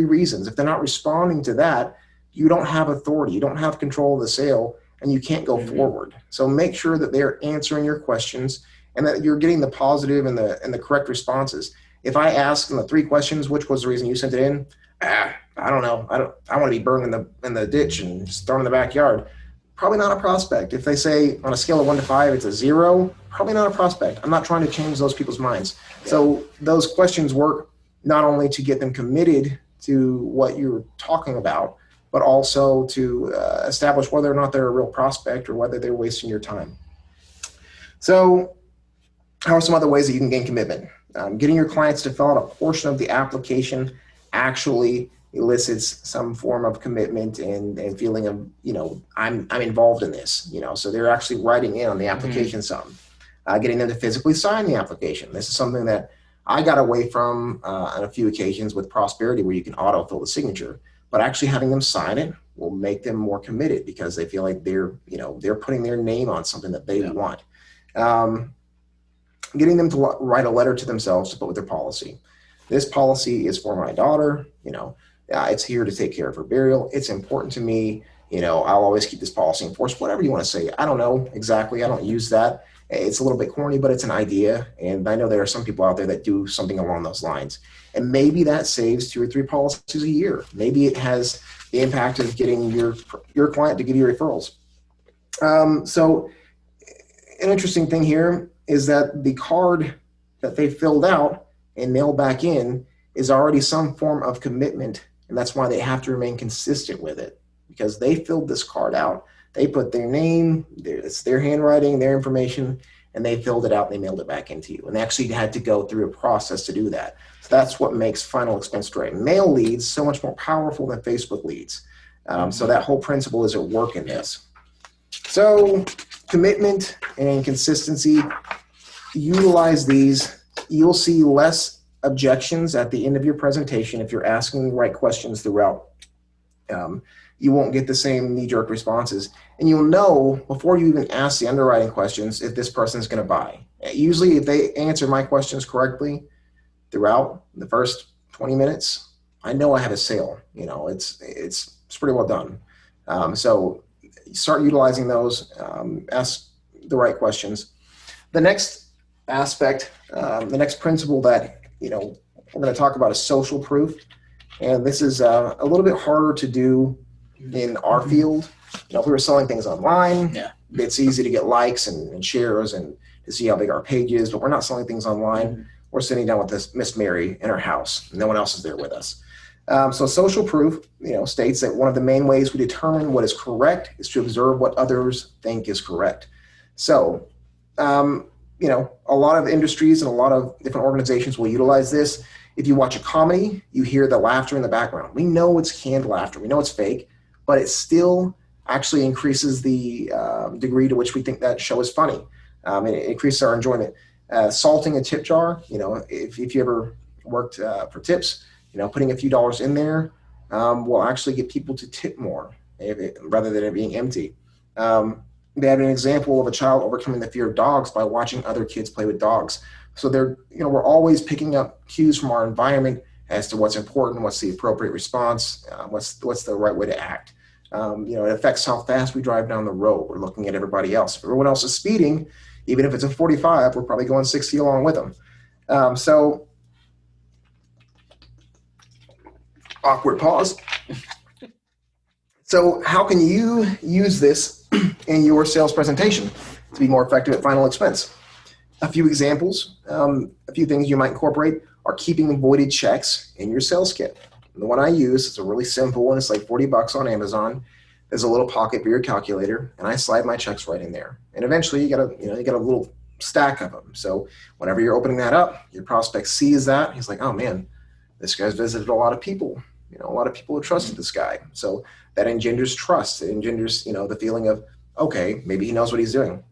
reasons, if they're not responding to that, you don't have authority. You don't have control of the sale, and you can't go forward. So make sure that they're answering your questions and that you're getting the positive and the correct responses. If I ask in the 3 questions, which was the reason you sent it in? I don't know. I want to be burned in the ditch and just thrown in the backyard. Probably not a prospect. If they say on a scale of 1 to 5, it's a 0, probably not a prospect. I'm not trying to change those people's minds. Yeah. So those questions work not only to get them committed to what you're talking about, but also to establish whether or not they're a real prospect or whether they're wasting your time. So how are some other ways that you can gain commitment? Getting your clients to fill out a portion of the application actually elicits some form of commitment and feeling of, I'm involved in this, so they're actually writing in on the application some. Getting them to physically sign the application. This is something that I got away from on a few occasions with Prosperity, where you can auto-fill the signature, but actually having them sign it will make them more committed because they feel like they're putting their name on something that they want. getting them to write a letter to themselves to put with their policy. This policy is for my daughter. It's here to take care of her burial. It's important to me. I'll always keep this policy in force. Whatever you want to say. I don't know exactly. I don't use that. It's a little bit corny, but it's an idea. And I know there are some people out there that do something along those lines. And maybe that saves 2 or 3 policies a year. Maybe it has the impact of getting your client to give you referrals. So an interesting thing here is that the card that they filled out and mailed back in is already some form of commitment. And that's why they have to remain consistent with it, because they filled this card out. They put their name, it's their handwriting, their information, and they filled it out and they mailed it back into you. And they actually had to go through a process to do that. So that's what makes final expense direct mail leads so much more powerful than Facebook leads. So that whole principle is at work in this. So commitment and consistency, utilize these. You'll see less objections at the end of your presentation if you're asking the right questions throughout. You won't get the same knee-jerk responses. And you'll know before you even ask the underwriting questions if this person's going to buy. Usually if they answer my questions correctly throughout the first 20 minutes, I know I have a sale. It's pretty well done. So start utilizing those, ask the right questions. The next aspect, the next principle that we're going to talk about is social proof. And this is a little bit harder to do in our field. If we were selling things online, it's easy to get likes and shares and to see how big our page is, but we're not selling things online. We're sitting down with this Miss Mary in our house. No one else is there with us. So social proof, states that one of the main ways we determine what is correct is to observe what others think is correct. So, a lot of industries and a lot of different organizations will utilize this. If you watch a comedy, you hear the laughter in the background. We know it's canned laughter. We know it's fake, but it still actually increases the degree to which we think that show is funny. It increases our enjoyment. Salting a tip jar, if you ever worked for tips, putting a few dollars in there will actually get people to tip more rather than it being empty. They had an example of a child overcoming the fear of dogs by watching other kids play with dogs. So we're always picking up cues from our environment as to what's important, what's the appropriate response, what's the right way to act. It affects how fast we drive down the road. We're looking at everybody else. If everyone else is speeding, even if it's a 45, we're probably going 60 along with them. So awkward pause. So how can you use this in your sales presentation to be more effective at final expense? A few examples, a few things you might incorporate are keeping voided checks in your sales kit. The one I use is a really simple one. It's like $40 on Amazon. There's a little pocket for your calculator, and I slide my checks right in there. And eventually, you get a little stack of them. So whenever you're opening that up, your prospect sees that. He's like, oh man, this guy's visited a lot of people. A lot of people have trusted this guy. So that engenders trust. It engenders, the feeling of, okay, maybe he knows what he's doing.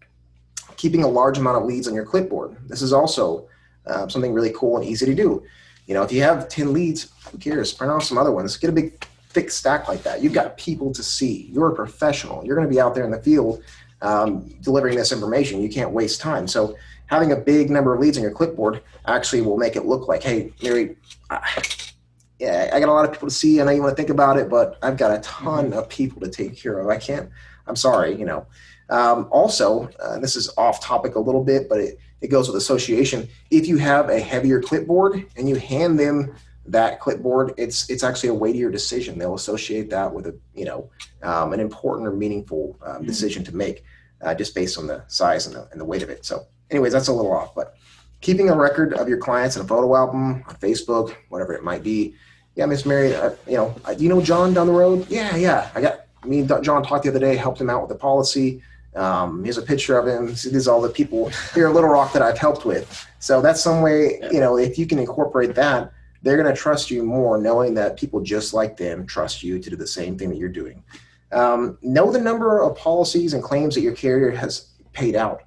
Keeping a large amount of leads on your clipboard. This is also something really cool and easy to do. If you have 10 leads, who cares? Print off some other ones. Get a big, thick stack like that. You've got people to see. You're a professional. You're going to be out there in the field delivering this information. You can't waste time. So having a big number of leads on your clipboard actually will make it look like, hey, Mary, I got a lot of people to see. I know you want to think about it, but I've got a ton of people to take care of. I'm sorry, Also, this is off topic a little bit, but it goes with association. If you have a heavier clipboard and you hand them that clipboard, it's actually a weightier decision. They'll associate that with an important or meaningful decision to make just based on the size and the weight of it. So anyways, that's a little off, but keeping a record of your clients in a photo album on Facebook, whatever it might be. Yeah, Miss Mary, do you know John down the road? Yeah. Me and John talked the other day, helped him out with the policy. Here's a picture of him. See, these are all the people here in Little Rock that I've helped with. So that's some way, if you can incorporate that, they're going to trust you more, knowing that people just like them trust you to do the same thing that you're doing. Know the number of policies and claims that your carrier has paid out.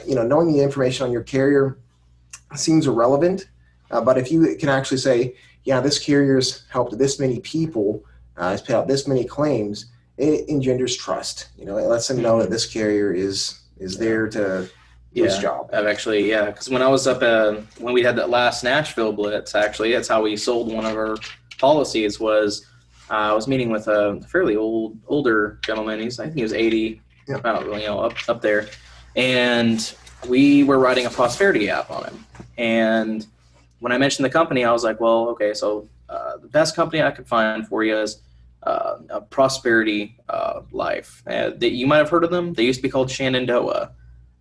Knowing the information on your carrier seems irrelevant, but if you can actually say, yeah, this carrier's helped this many people, has paid out this many claims, it engenders trust. It lets them know that this carrier is there to this job. I've actually, because when I was up, when we had that last Nashville blitz, actually, that's how we sold one of our policies. Was I was meeting with a fairly older gentleman. I think he was 80, up there, and we were writing a prosperity app on him. And when I mentioned the company, I was like, well, okay, so the best company I could find for you is a Prosperity Life. That you might have heard of them. They used to be called Shenandoah.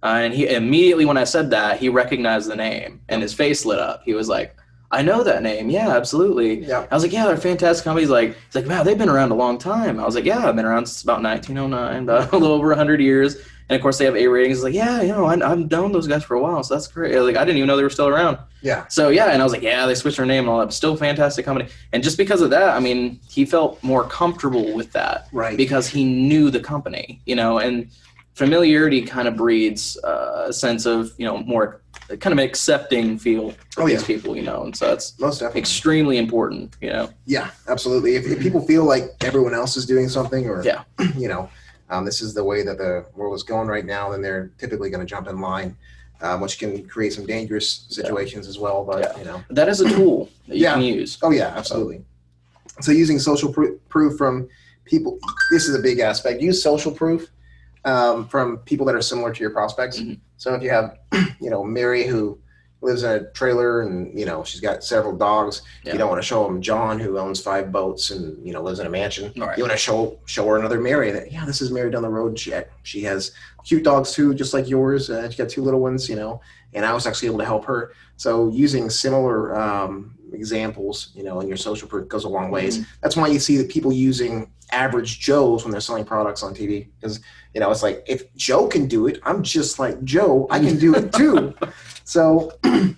And he immediately, when I said that, he recognized the name and his face lit up. He was like, I know that name. Yeah, absolutely. Yeah. I was like, yeah, they're fantastic companies. He's like, wow, they've been around a long time. I was like, yeah, I've been around since about 1909, about a little over 100 years. And of course, they have A ratings. He's like, yeah, I've known those guys for a while, so that's great. I didn't even know they were still around. Yeah. So yeah, and I was like, yeah, they switched their name and all that. But still, fantastic company. And just because of that, I mean, he felt more comfortable with that, Right? Because he knew the company, and familiarity kind of breeds a sense of more kind of an accepting feel for these people, and so that's most definitely extremely important, Yeah, absolutely. If people feel like everyone else is doing something, or Yeah. This is the way that the world is going right now, then they're typically going to jump in line, which can create some dangerous situations as well. But that is a tool that you can use. Oh yeah, absolutely. So using social proof from people, this is a big aspect. Use social proof from people that are similar to your prospects. Mm-hmm. So if you have, Mary who lives in a trailer and, she's got several dogs, you don't want to show them John who owns 5 boats and, lives in a mansion. Right. You want to show her another Mary that, this is Mary down the road. She has cute dogs too, just like yours. She got 2 little ones, and I was actually able to help her. So using similar examples, in your social proof goes a long ways. Mm-hmm. That's why you see that people using average Joes when they're selling products on TV, because it's like, if Joe can do it, I'm just like Joe, I can do it too. So then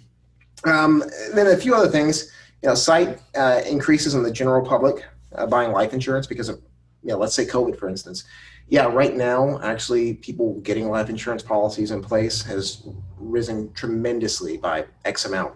a few other things, site increases in the general public buying life insurance because of, let's say COVID, for instance. Right now, actually, people getting life insurance policies in place has risen tremendously by X amount.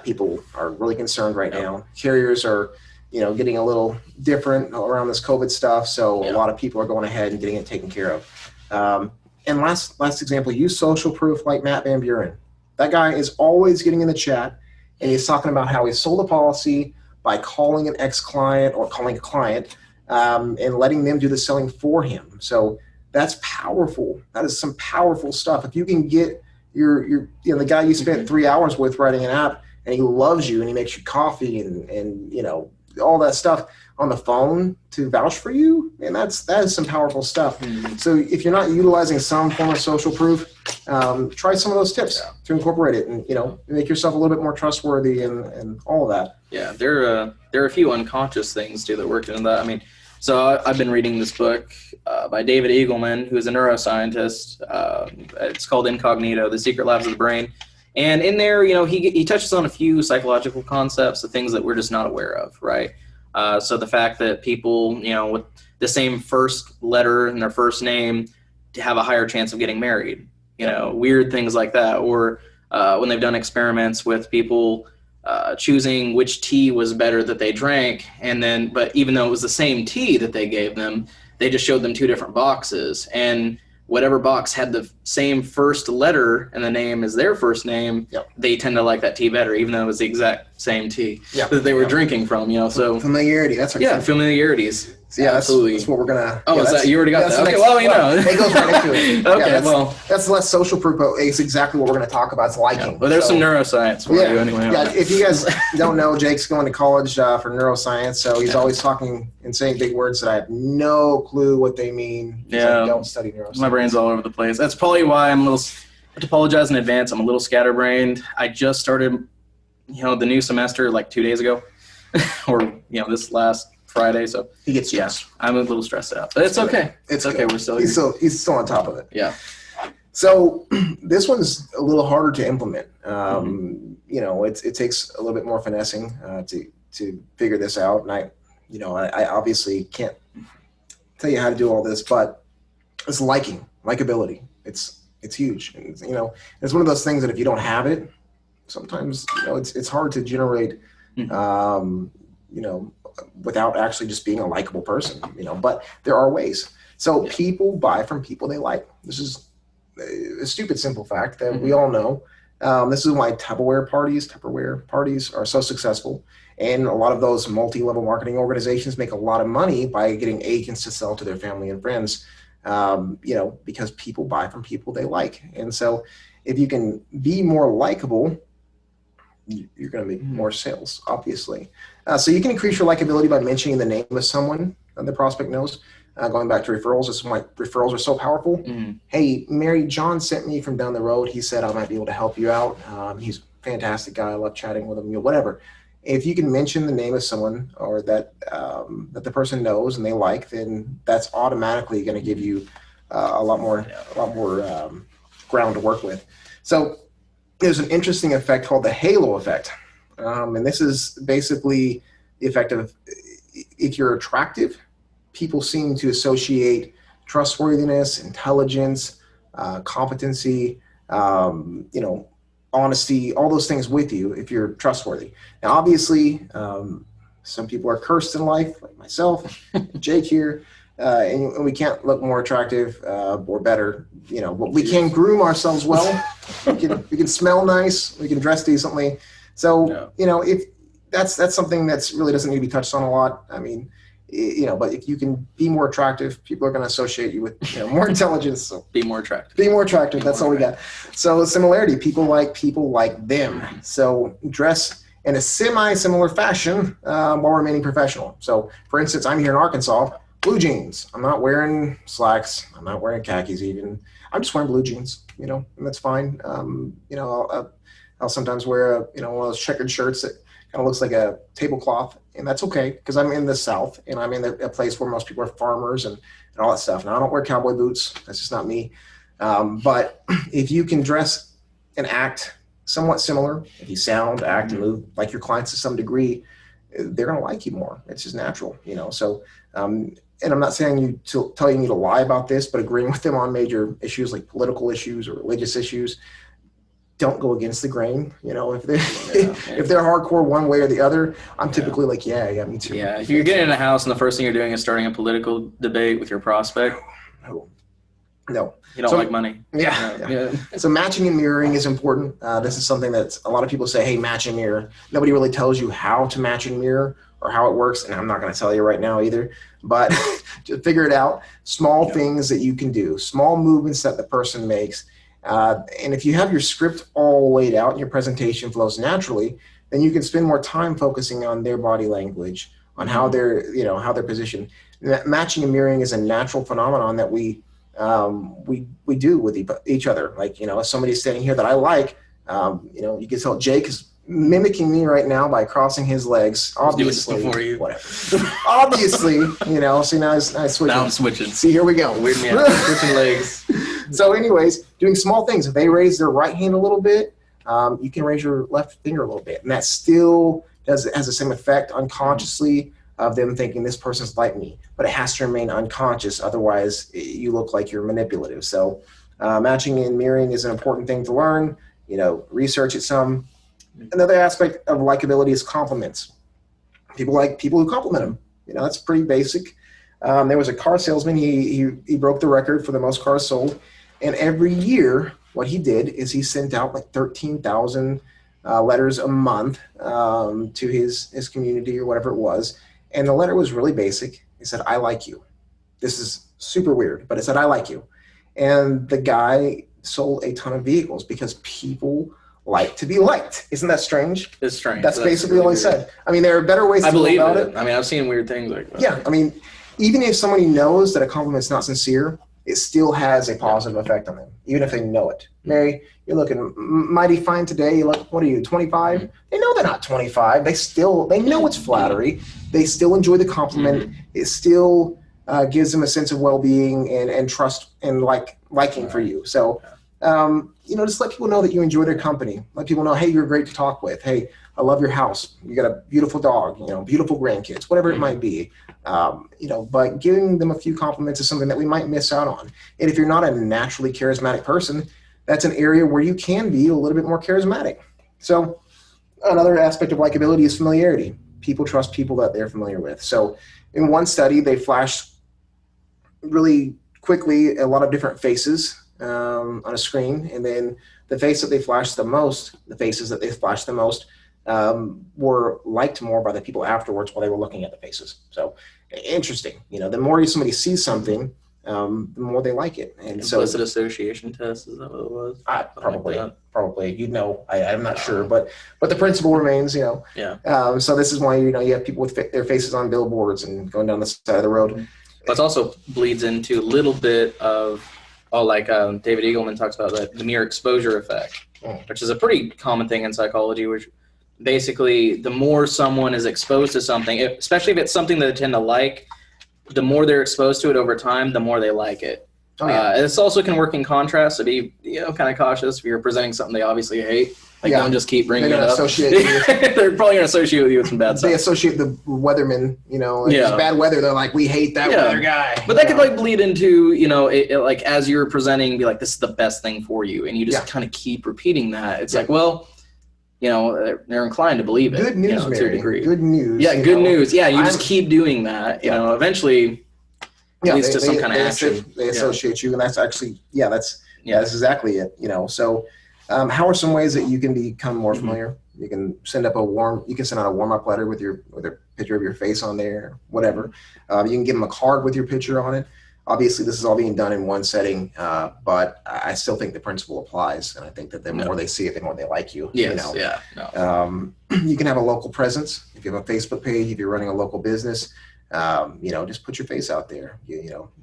People are really concerned right now. Carriers are, getting a little different around this COVID stuff. So a lot of people are going ahead and getting it taken care of. And last example, use social proof like Matt Van Buren. That guy is always getting in the chat, and he's talking about how he sold a policy by calling an ex-client or calling a client and letting them do the selling for him. So that's powerful. That is some powerful stuff. If you can get the guy you spent 3 hours with writing an app, and he loves you and he makes you coffee and all that stuff on the phone to vouch for you, and that is some powerful stuff. Mm-hmm. So if you're not utilizing some form of social proof, try some of those tips to incorporate it and make yourself a little bit more trustworthy and all of that. Yeah, there are a few unconscious things too that work into that. I mean, so I've been reading this book by David Eagleman, who's a neuroscientist. It's called Incognito: The Secret Labs of the Brain. And in there, he touches on a few psychological concepts, the things that we're just not aware of, right? So the fact that people, with the same first letter in their first name have a higher chance of getting married, weird things like that. Or when they've done experiments with people choosing which tea was better that they drank, but even though it was the same tea that they gave them, they just showed them 2 different boxes. And whatever box had the same first letter in the name as their first name, they tend to like that tea better, even though it was the exact same tea that they were drinking from, So familiarity. That's familiarities. So absolutely. That's what we're gonna. Oh, is that you already got that? Okay, it goes right into it. Okay, that's less social proof. It's exactly what we're gonna talk about. It's liking. Well, there's some neuroscience for you anyway. Yeah, if you guys don't know, Jake's going to college for neuroscience, so he's always talking and saying big words that I have no clue what they mean. I don't study neuroscience. My brain's all over the place. That's probably why I'm a little. I have to apologize in advance. I'm a little scatterbrained. I just started, the new semester like 2 days ago, or this last Friday, so he gets stressed. I'm a little stressed out, but it's okay. It's okay. We're still he's still on top of it. Yeah. So this one's a little harder to implement. It takes a little bit more finessing to figure this out, and I obviously can't tell you how to do all this, but it's likability. It's huge. And, it's one of those things that if you don't have it, sometimes it's hard to generate. Without actually just being a likable person, but there are ways. So people buy from people they like. This is a stupid simple fact that we all know. This is why Tupperware parties are so successful. And a lot of those multi-level marketing organizations make a lot of money by getting agents to sell to their family and friends, because people buy from people they like. And so if you can be more likable, you're going to make more sales, obviously. So you can increase your likability by mentioning the name of someone that the prospect knows. Going back to referrals, this is why referrals are so powerful. Hey, Mary, John sent me from down the road. He said I might be able to help you out. He's a fantastic guy. I love chatting with him, whatever. If you can mention the name of someone or that the person knows and they like, then that's automatically going to give you a lot more ground to work with. So there's an interesting effect called the halo effect. And this is basically the effect of if you're attractive, people seem to associate trustworthiness, intelligence, competency, honesty, all those things with you if you're trustworthy. Now, obviously, some people are cursed in life, like myself, Jake here, and we can't look more attractive or better, but we can groom ourselves well. We can smell nice. We can dress decently. So, if that's something that's really doesn't need to be touched on a lot. I mean, but if you can be more attractive, people are going to associate you with more intelligence. So Be more attractive. That's all we got. So similarity, people like them. So dress in a semi-similar fashion while remaining professional. So for instance, I'm here in Arkansas, blue jeans. I'm not wearing slacks. I'm not wearing khakis even. I'm just wearing blue jeans, and that's fine. I'll sometimes wear one of those checkered shirts that kind of looks like a tablecloth, and that's okay because I'm in the South and I'm in a place where most people are farmers and all that stuff. Now I don't wear cowboy boots. That's just not me. But if you can dress and act somewhat similar, if you sound, act, and move like your clients to some degree, they're going to like you more. It's just natural, So, and I'm not saying telling you to lie about this, but agreeing with them on major issues like political issues or religious issues. Don't go against the grain. If they're hardcore one way or the other, I'm typically like, yeah, me too. Yeah, if you're getting in a house and the first thing you're doing is starting a political debate with your prospect, no. You don't like money. Yeah. So matching and mirroring is important. This is something that a lot of people say, hey, match and mirror. Nobody really tells you how to match and mirror or how it works, and I'm not going to tell you right now either. But just figure it out. Small things that you can do, small movements that the person makes. And if you have your script all laid out and your presentation flows naturally, then you can spend more time focusing on their body language, on how they're positioned. Matching and mirroring is a natural phenomenon that we do with each other. Like, if somebody's standing here that I like, you can tell Jake is mimicking me right now by crossing his legs. Obviously, before you. Whatever. Obviously, see now I switch. Now I'm switching. See, here we go. Weird man, switching legs. So anyways, doing small things. If they raise their right hand a little bit, you can raise your left finger a little bit. And that still has the same effect unconsciously of them thinking this person's like me. But it has to remain unconscious. Otherwise, you look like you're manipulative. So matching and mirroring is an important thing to learn. Research it some. Another aspect of likability is compliments. People like people who compliment them. That's pretty basic. There was a car salesman. He broke the record for the most cars sold. And every year, what he did is he sent out like 13,000 letters a month to his community or whatever it was. And the letter was really basic. It said, I like you. This is super weird, but it said, I like you. And the guy sold a ton of vehicles because people like to be liked. Isn't that strange? It's strange. That's basically really all he said. I mean, there are better ways to go about it. I mean, I've seen weird things like that. Yeah, I mean, even if somebody knows that a compliment's not sincere, it still has a positive effect on them, even if they know it. Mary, you're looking mighty fine today. You look, what are you, 25? Mm-hmm. They know they're not 25. They know it's flattery. They still enjoy the compliment. Mm-hmm. It still gives them a sense of well-being and trust and liking for you. So, just let people know that you enjoy their company. Let people know, hey, you're great to talk with. Hey, I love your house. You got a beautiful dog, beautiful grandkids, whatever it might be. But giving them a few compliments is something that we might miss out on. And if you're not a naturally charismatic person, that's an area where you can be a little bit more charismatic. So another aspect of likability is familiarity. People trust people that they're familiar with. So in one study, they flashed really quickly a lot of different faces on a screen, and then the face that they flashed the most, the faces that they flashed the most, were liked more by the people afterwards while they were looking at the faces. So interesting. The more somebody sees something, the more they like it. And implicit association test, is that what it was? Probably. I'm not sure, but the principle remains. Yeah. So this is why you have people with their faces on billboards and going down the side of the road. But it also bleeds into a little bit of, David Eagleman talks about the mere exposure effect, which is a pretty common thing in psychology, which basically the more someone is exposed to something, especially if it's something that they tend to like, the more they're exposed to it over time, the more they like it. Oh, yeah. This also can work in contrast, so be kind of cautious if you're presenting something they obviously hate. Don't just keep bringing it up. They're probably going to associate with you with some bad stuff. They associate the weathermen, it's bad weather. They're like, we hate that weather guy. But that could bleed into, as you're presenting, be like, this is the best thing for you. And you just kind of keep repeating that. It's like, well, they're inclined to believe it. Good news, to a degree. Good news. Yeah, good news. Yeah, you just keep doing that. Eventually leads to some kind of action. They associate you, and that's actually, that's exactly it. So how are some ways that you can become more familiar? You can send out a warm-up letter with a picture of your face on there, whatever. You can give them a card with your picture on it. Obviously, this is all being done in one setting, but I still think the principle applies, and I think that the more they see it, the more they like you. Yes, you can have a local presence. If you have a Facebook page, if you're running a local business, just put your face out there.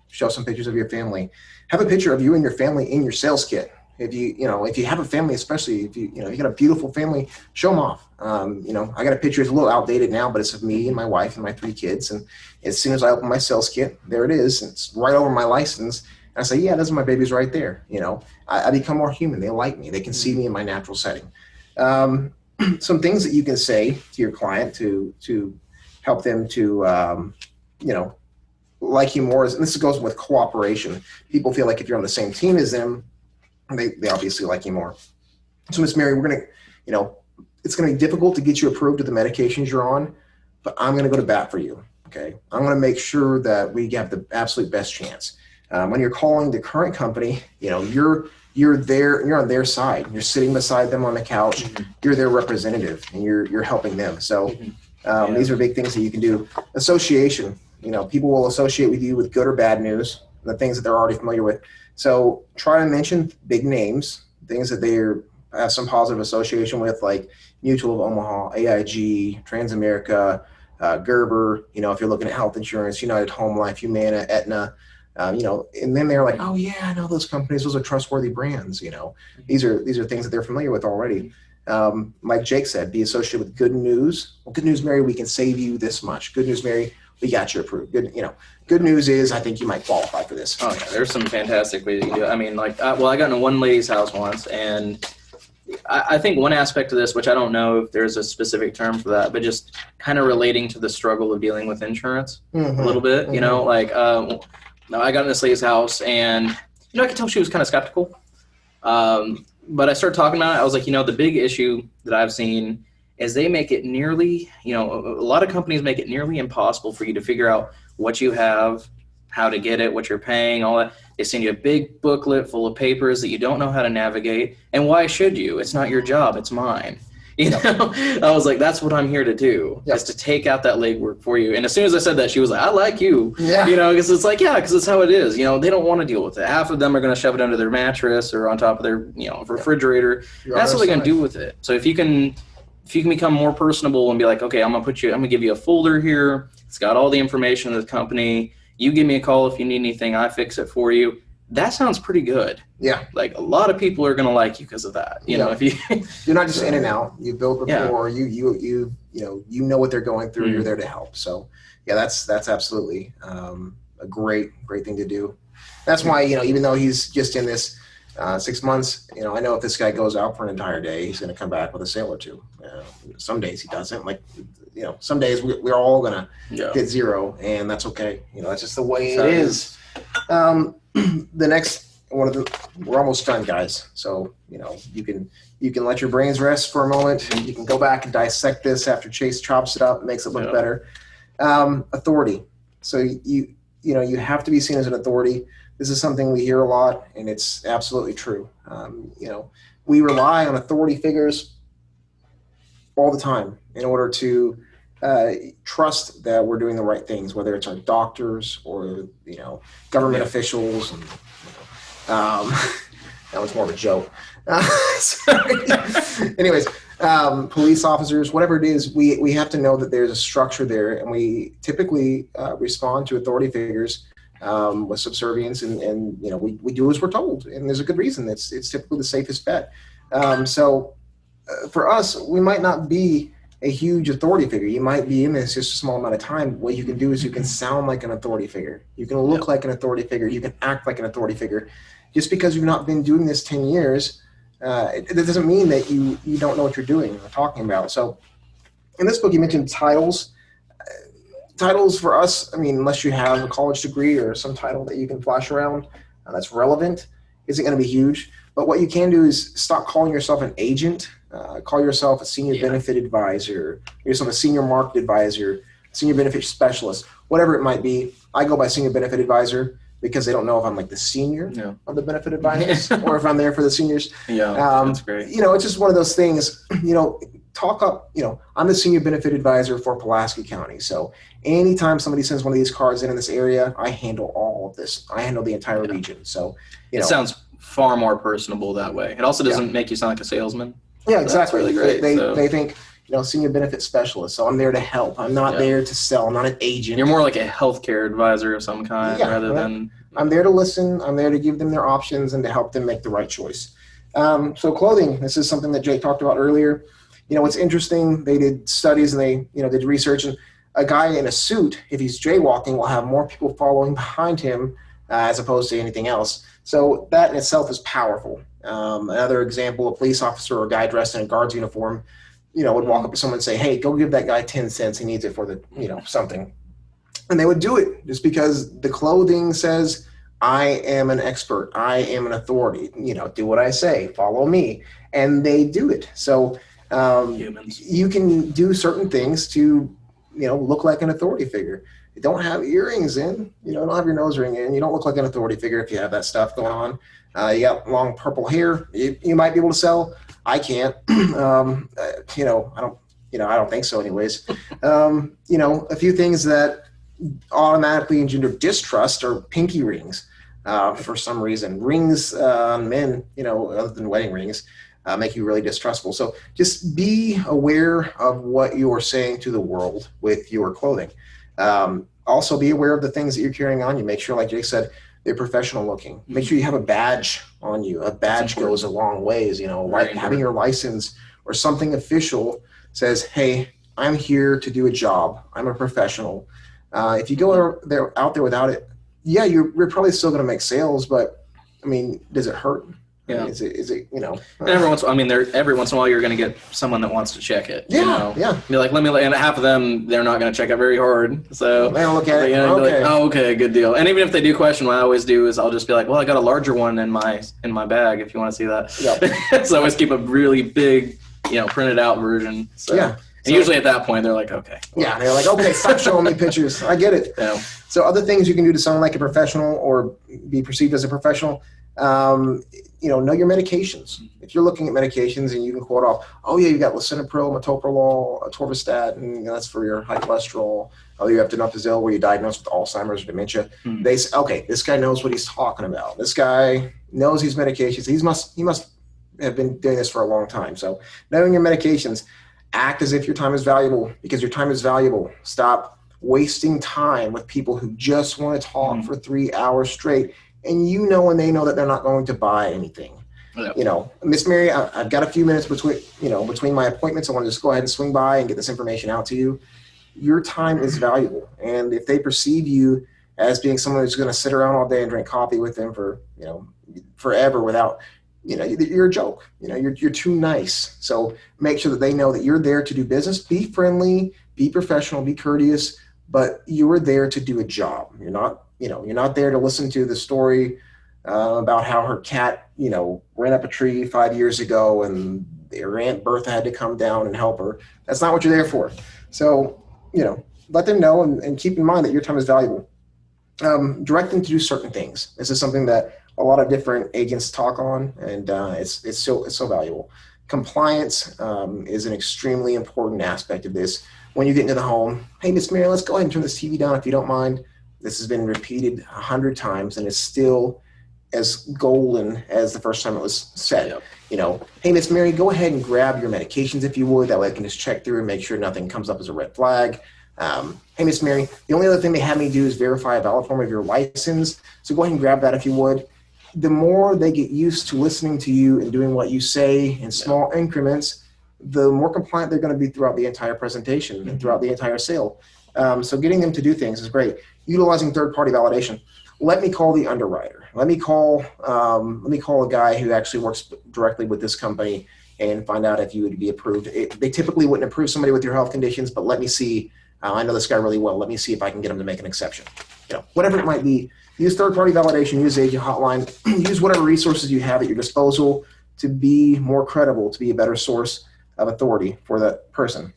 Show some pictures of your family. Have a picture of you and your family in your sales kit. If you have a family, especially if you got a beautiful family, show them off. I got a picture. It's a little outdated now, but it's of me and my wife and my 3 kids. And as soon as I open my sales kit, there it is. It's right over my license. And I say, yeah, those are my babies right there. I become more human. They like me. They can see me in my natural setting. Some things that you can say to your client to help them to, like you more. And this goes with cooperation. People feel like if you're on the same team as them, they obviously like you more. So Miss Mary, we're going to, it's going to be difficult to get you approved to the medications you're on, but I'm going to go to bat for you. Okay. I'm going to make sure that we have the absolute best chance. When you're calling the current company, you're there, you're on their side. You're sitting beside them on the couch. Mm-hmm. You're their representative and you're helping them. So these are big things that you can do. Association, people will associate with you with good or bad news, the things that they're already familiar with. So try to mention big names, things that they have some positive association with, like Mutual of Omaha, AIG, Transamerica, Gerber. If you're looking at health insurance, United Home Life, Humana, Aetna. And then they're like, oh yeah, I know those companies. Those are trustworthy brands. These are things that they're familiar with already. Like Jake said, be associated with good news. Well, good news, Mary, we can save you this much. Good news, Mary, we got you approved. Good news is I think you might qualify for this. Oh yeah, there's some fantastic ways you can do it. I mean, I got into one lady's house once, and I think one aspect of this, which I don't know if there's a specific term for that, but just kind of relating to the struggle of dealing with insurance a little bit. I got in this lady's house, and I could tell she was kind of skeptical. But I started talking about it. I was like, the big issue that I've seen is they make it nearly, a lot of companies make it nearly impossible for you to figure out what you have, how to get it, what you're paying, all that. They send you a big booklet full of papers that you don't know how to navigate. And why should you? It's not your job. It's mine. I was like, that's what I'm here to do, is to take out that legwork for you. And as soon as I said that, she was like, I like you, because it's like, because it's how it is. They don't want to deal with it. Half of them are going to shove it under their mattress or on top of their, refrigerator. That's what they're going to do with it. So if you can become more personable and be like, okay, I'm going to give you a folder here. It's got all the information of the company. You give me a call if you need anything. I fix it for you. That sounds pretty good. Yeah. Like a lot of people are going to like you because of that. If you're not just in and out, you build rapport, you know what they're going through. You're there to help. So that's absolutely a great thing to do. That's why, even though he's just in this 6 months, I know if this guy goes out for an entire day, he's going to come back with a sale or two. Some days he doesn't. Some days we're all going to hit zero, and that's okay. That's just the way it is. The next one we're almost done, guys. So, you can let your brains rest for a moment. You can go back and dissect this after Chase chops it up, makes it look better. Authority. So you have to be seen as an authority. this is something we hear a lot, and it's absolutely true. We rely on authority figures all the time in order to trust that we're doing the right things, whether it's our doctors or government officials. And that was more of a joke. Sorry. Anyways, police officers, whatever it is, we have to know that there's a structure there, and we typically respond to authority figures with subservience, and we do as we're told, and there's a good reason. It's typically the safest bet. So for us, we might not be a huge authority figure. You might be in this just a small amount of time. What you can do is you can sound like an authority figure. You can look like an authority figure. You can act like an authority figure. Just because you've not been doing this 10 years, it doesn't mean that you don't know what you're doing or talking about. So in this book, you mentioned titles. Titles for us, I mean, unless you have a college degree or some title that you can flash around that's relevant, isn't going to be huge. But what you can do is stop calling yourself an agent. Call yourself a senior benefit advisor, yourself a senior market advisor, senior benefit specialist, whatever it might be. I go by senior benefit advisor because they don't know if I'm like the senior of the benefit advisors or if I'm there for the seniors. That's great. It's just one of those things, talk up, I'm the senior benefit advisor for Pulaski County. So anytime somebody sends one of these cards in this area, I handle all of this. I handle the entire region. So, it sounds far more personable that way. It also doesn't make you sound like a salesman. Yeah, exactly. That's really great. They think, senior benefit specialist. So I'm there to help. I'm not there to sell. I'm not an agent. You're more like a healthcare advisor of some kind rather than. I'm there to listen. I'm there to give them their options and to help them make the right choice. So clothing, this is something that Jake talked about earlier. What's interesting, they did studies and they, did research, and a guy in a suit, if he's jaywalking, will have more people following behind him as opposed to anything else. So that in itself is powerful. Another example, a police officer or a guy dressed in a guard's uniform, would walk up to someone and say, hey, go give that guy 10 cents. He needs it for the, something. And they would do it just because the clothing says, I am an expert. I am an authority. Do what I say. Follow me. And they do it. So you can do certain things to, look like an authority figure. You don't have earrings in, don't have your nose ring in. You don't look like an authority figure if you have that stuff going on. You got long purple hair. You might be able to sell. I can't. I don't think so anyways. A few things that automatically engender distrust are pinky rings. For some reason, rings on men, other than wedding rings, make you really distrustful. So just be aware of what you're saying to the world with your clothing. Also be aware of the things that you're carrying on you. Make sure, like Jake said, they're professional looking. Make sure you have a badge on you. A badge goes a long ways, like having your license or something official says, hey, I'm here to do a job. I'm a professional. If you go out there without it, you're probably still going to make sales, but I mean, does it hurt? Yeah. I mean, is it And every once in a while you're going to get someone that wants to check it. Yeah. Be like, and half of them, they're not going to check it very hard. So they don't look at it. Okay. Like, oh, okay, good deal. And even if they do question, what I always do is I'll just be like, well, I got a larger one in my bag if you want to see that. Yeah. So I always keep a really big, printed out version. So. Yeah. And usually at that point, they're like, okay. Yeah, they're like, okay, stop showing me pictures. I get it. Yeah. So other things you can do to sound like a professional or be perceived as a professional, know your medications. If you're looking at medications and you can quote off, oh, yeah, you got lisinopril, metoprolol, atorvastatin, that's for your high cholesterol. Oh, you have donepezil where you're diagnosed with Alzheimer's or dementia. They say, okay, this guy knows what he's talking about. This guy knows these medications. He must have been doing this for a long time. So knowing your medications, act as if your time is valuable because your time is valuable. Stop wasting time with people who just want to talk for 3 hours straight. And and they know that they're not going to buy anything. Yep. Miss Mary, I've got a few minutes between my appointments. I want to just go ahead and swing by and get this information out to you. Your time is valuable. And if they perceive you as being someone who's going to sit around all day and drink coffee with them for, forever without, you're a joke. You're too nice. So make sure that they know that you're there to do business. Be friendly, be professional, be courteous, but you are there to do a job. You're not there to listen to the story about how her cat, ran up a tree 5 years ago and her Aunt Bertha had to come down and help her. That's not what you're there for. So, let them know and keep in mind that your time is valuable. direct them to do certain things. This is something that a lot of different agents talk on, and it's so valuable. Compliance is an extremely important aspect of this. When you get into the home, hey, Miss Mary, let's go ahead and turn this TV down if you don't mind. This has been repeated 100 times, and it's still as golden as the first time it was said. Yep. You know, hey, Miss Mary, go ahead and grab your medications if you would. That way I can just check through and make sure nothing comes up as a red flag. Hey, Miss Mary, the only other thing they have me do is verify a valid form of your license. So go ahead and grab that if you would. The more they get used to listening to you and doing what you say in small increments, the more compliant they're going to be throughout the entire presentation and throughout the entire sale. So getting them to do things is great. Utilizing third-party validation. Let me call the underwriter. Let me call a guy who actually works directly with this company and find out if you would be approved. They typically wouldn't approve somebody with your health conditions, but let me see. I know this guy really well. Let me see if I can get him to make an exception. You know, whatever it might be. Use third-party validation. Use agent hotline. Use whatever resources you have at your disposal to be more credible, to be a better source of authority for that person.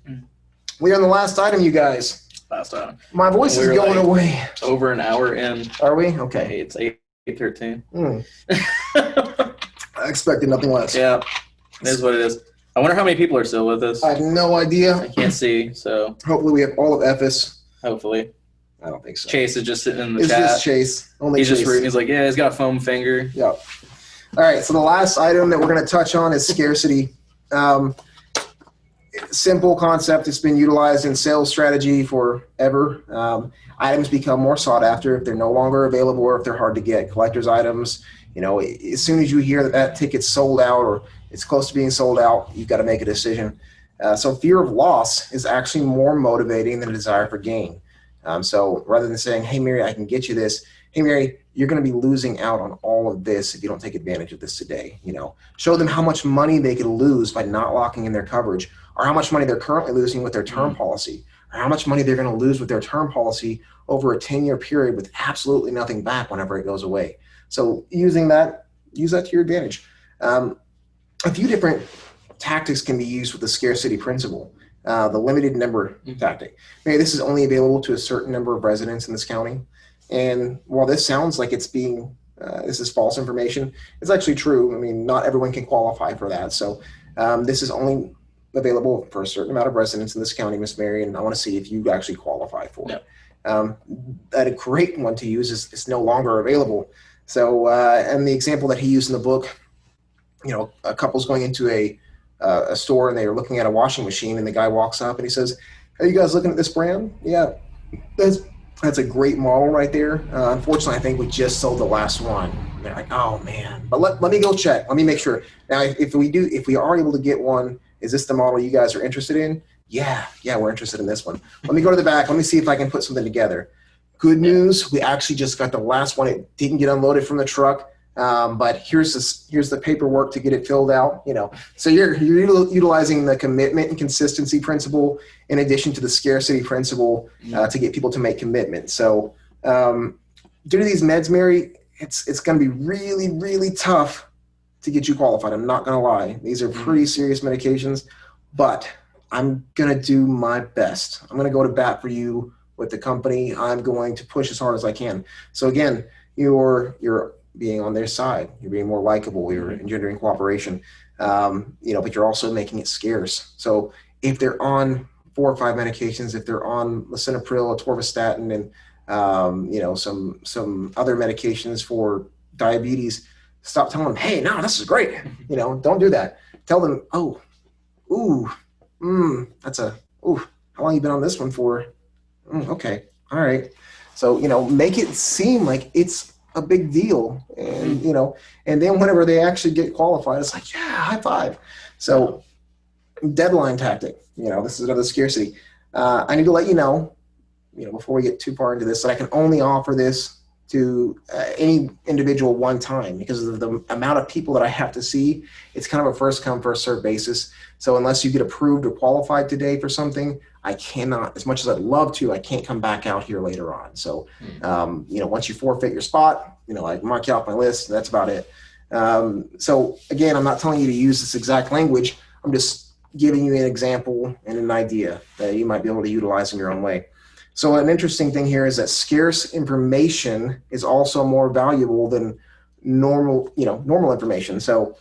We are on the last item, you guys. Last item. My voice is going away. Over an hour in. Are we? Okay. Hey, it's 8:13. I expected nothing less. Yeah, it is what it is. I wonder how many people are still with us. I have no idea. I can't see, so Hopefully we have all of Ephes. hopefully. I don't think so. Chase is just sitting in the It's chat. just Chase. Only He's Chase. just rooting. He's like, yeah, he's got a foam finger. Yeah. All right. So the last item that we're going to touch on is scarcity. Simple concept. It's been utilized in sales strategy forever. Items become more sought after if they're no longer available or if they're hard to get. Collector's items, you know, as soon as you hear that that ticket's sold out or it's close to being sold out, you've got to make a decision. So fear of loss is actually more motivating than a desire for gain. So rather than saying, hey, Mary, I can get you this. Hey, Mary, you're going to be losing out on all of this if you don't take advantage of this today. You know, show them how much money they could lose by not locking in their coverage, or how much money they're currently losing with their term policy, or how much money they're going to lose with their term policy over a 10-year period with absolutely nothing back whenever it goes away. So use that to your advantage. A few different tactics can be used with the scarcity principle. The limited number tactic. Maybe this is only available to a certain number of residents in this county. And while this sounds like it's being, this is false information, it's actually true. I mean, not everyone can qualify for that. So this is only available for a certain amount of residents in this county, Miss Mary, and I want to see if you actually qualify for it. That a great one to use is no longer available. So, and the example that he used in the book, you know, a couple's going into a store and they are looking at a washing machine and the guy walks up and he says, are you guys looking at this brand? Yeah, that's a great model right there. Unfortunately, I think we just sold the last one. And they're like, oh man, but let me go check. Let me make sure. Now, if we are able to get one, is this the model you guys are interested in? Yeah, we're interested in this one. Let me go to the back. Let me see if I can put something together. Good news, we actually just got the last one. It didn't get unloaded from the truck. But here's the paperwork to get it filled out, you know. So you're utilizing the commitment and consistency principle in addition to the scarcity principle to get people to make commitment. So due to these meds, Mary, it's going to be really, really tough to get you qualified. I'm not going to lie. These are pretty serious medications, but I'm going to do my best. I'm going to go to bat for you with the company. I'm going to push as hard as I can. So again, you're being on their side, you're being more likable, you're engendering cooperation, you know, but you're also making it scarce. So if they're on 4 or 5 medications, if they're on lisinopril, atorvastatin, and you know, some other medications for diabetes, stop telling them, hey, no, this is great. You know, don't do that. Tell them, how long you been on this one for? Okay, all right. So, you know, make it seem like it's a big deal, and you know, and then whenever they actually get qualified, it's like, yeah, high five. So deadline tactic, you know, this is another scarcity. I need to let you know, before we get too far into this, that I can only offer this to any individual one time because of the amount of people that I have to see. It's kind of a first come, first served basis. So unless you get approved or qualified today for something, I cannot, as much as I'd love to, I can't come back out here later on. So, once you forfeit your spot, I mark you off my list. That's about it. So again, I'm not telling you to use this exact language. I'm just giving you an example and an idea that you might be able to utilize in your own way. So an interesting thing here is that scarce information is also more valuable than normal information. So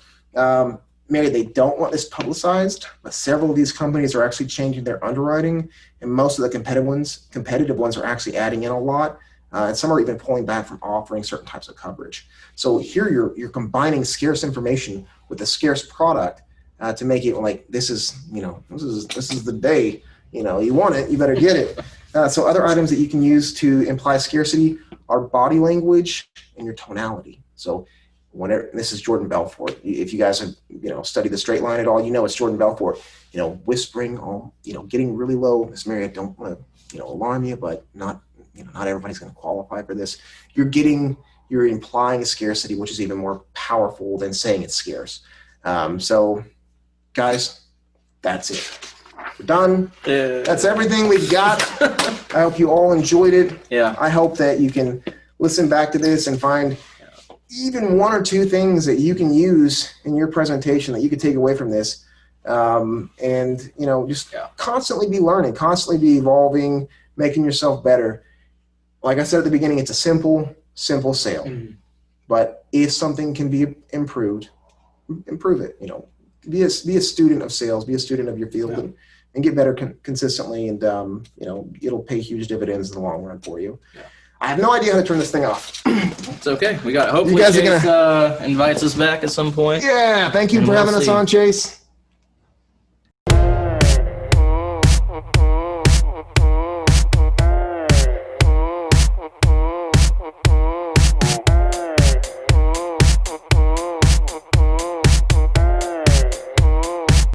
maybe they don't want this publicized, but several of these companies are actually changing their underwriting, and most of the competitive ones are actually adding in a lot, and some are even pulling back from offering certain types of coverage. So here you're combining scarce information with a scarce product to make it like this is the day. You want it, you better get it. So other items that you can use to imply scarcity are body language and your tonality. So whenever, this is Jordan Belfort. If you guys have studied the straight line at all, it's Jordan Belfort. Whispering, getting really low. Miss Mary, I don't want to alarm you, but not everybody's going to qualify for this. You're implying a scarcity, which is even more powerful than saying it's scarce. So guys, that's it. We're done. That's everything we've got. I hope you all enjoyed it. Yeah. I hope that you can listen back to this and find even one or two things that you can use in your presentation that you could take away from this. Constantly be learning, constantly be evolving, making yourself better. Like I said at the beginning, it's a simple sale. Mm-hmm. But if something can be improved, improve it. Be a student of sales, be a student of your field, and get better consistently, and it'll pay huge dividends in the long run for you. Yeah. I have no idea how to turn this thing off. It's okay. We got hopefully Chase invites us back at some point. Yeah, thank you for having us on, Chase.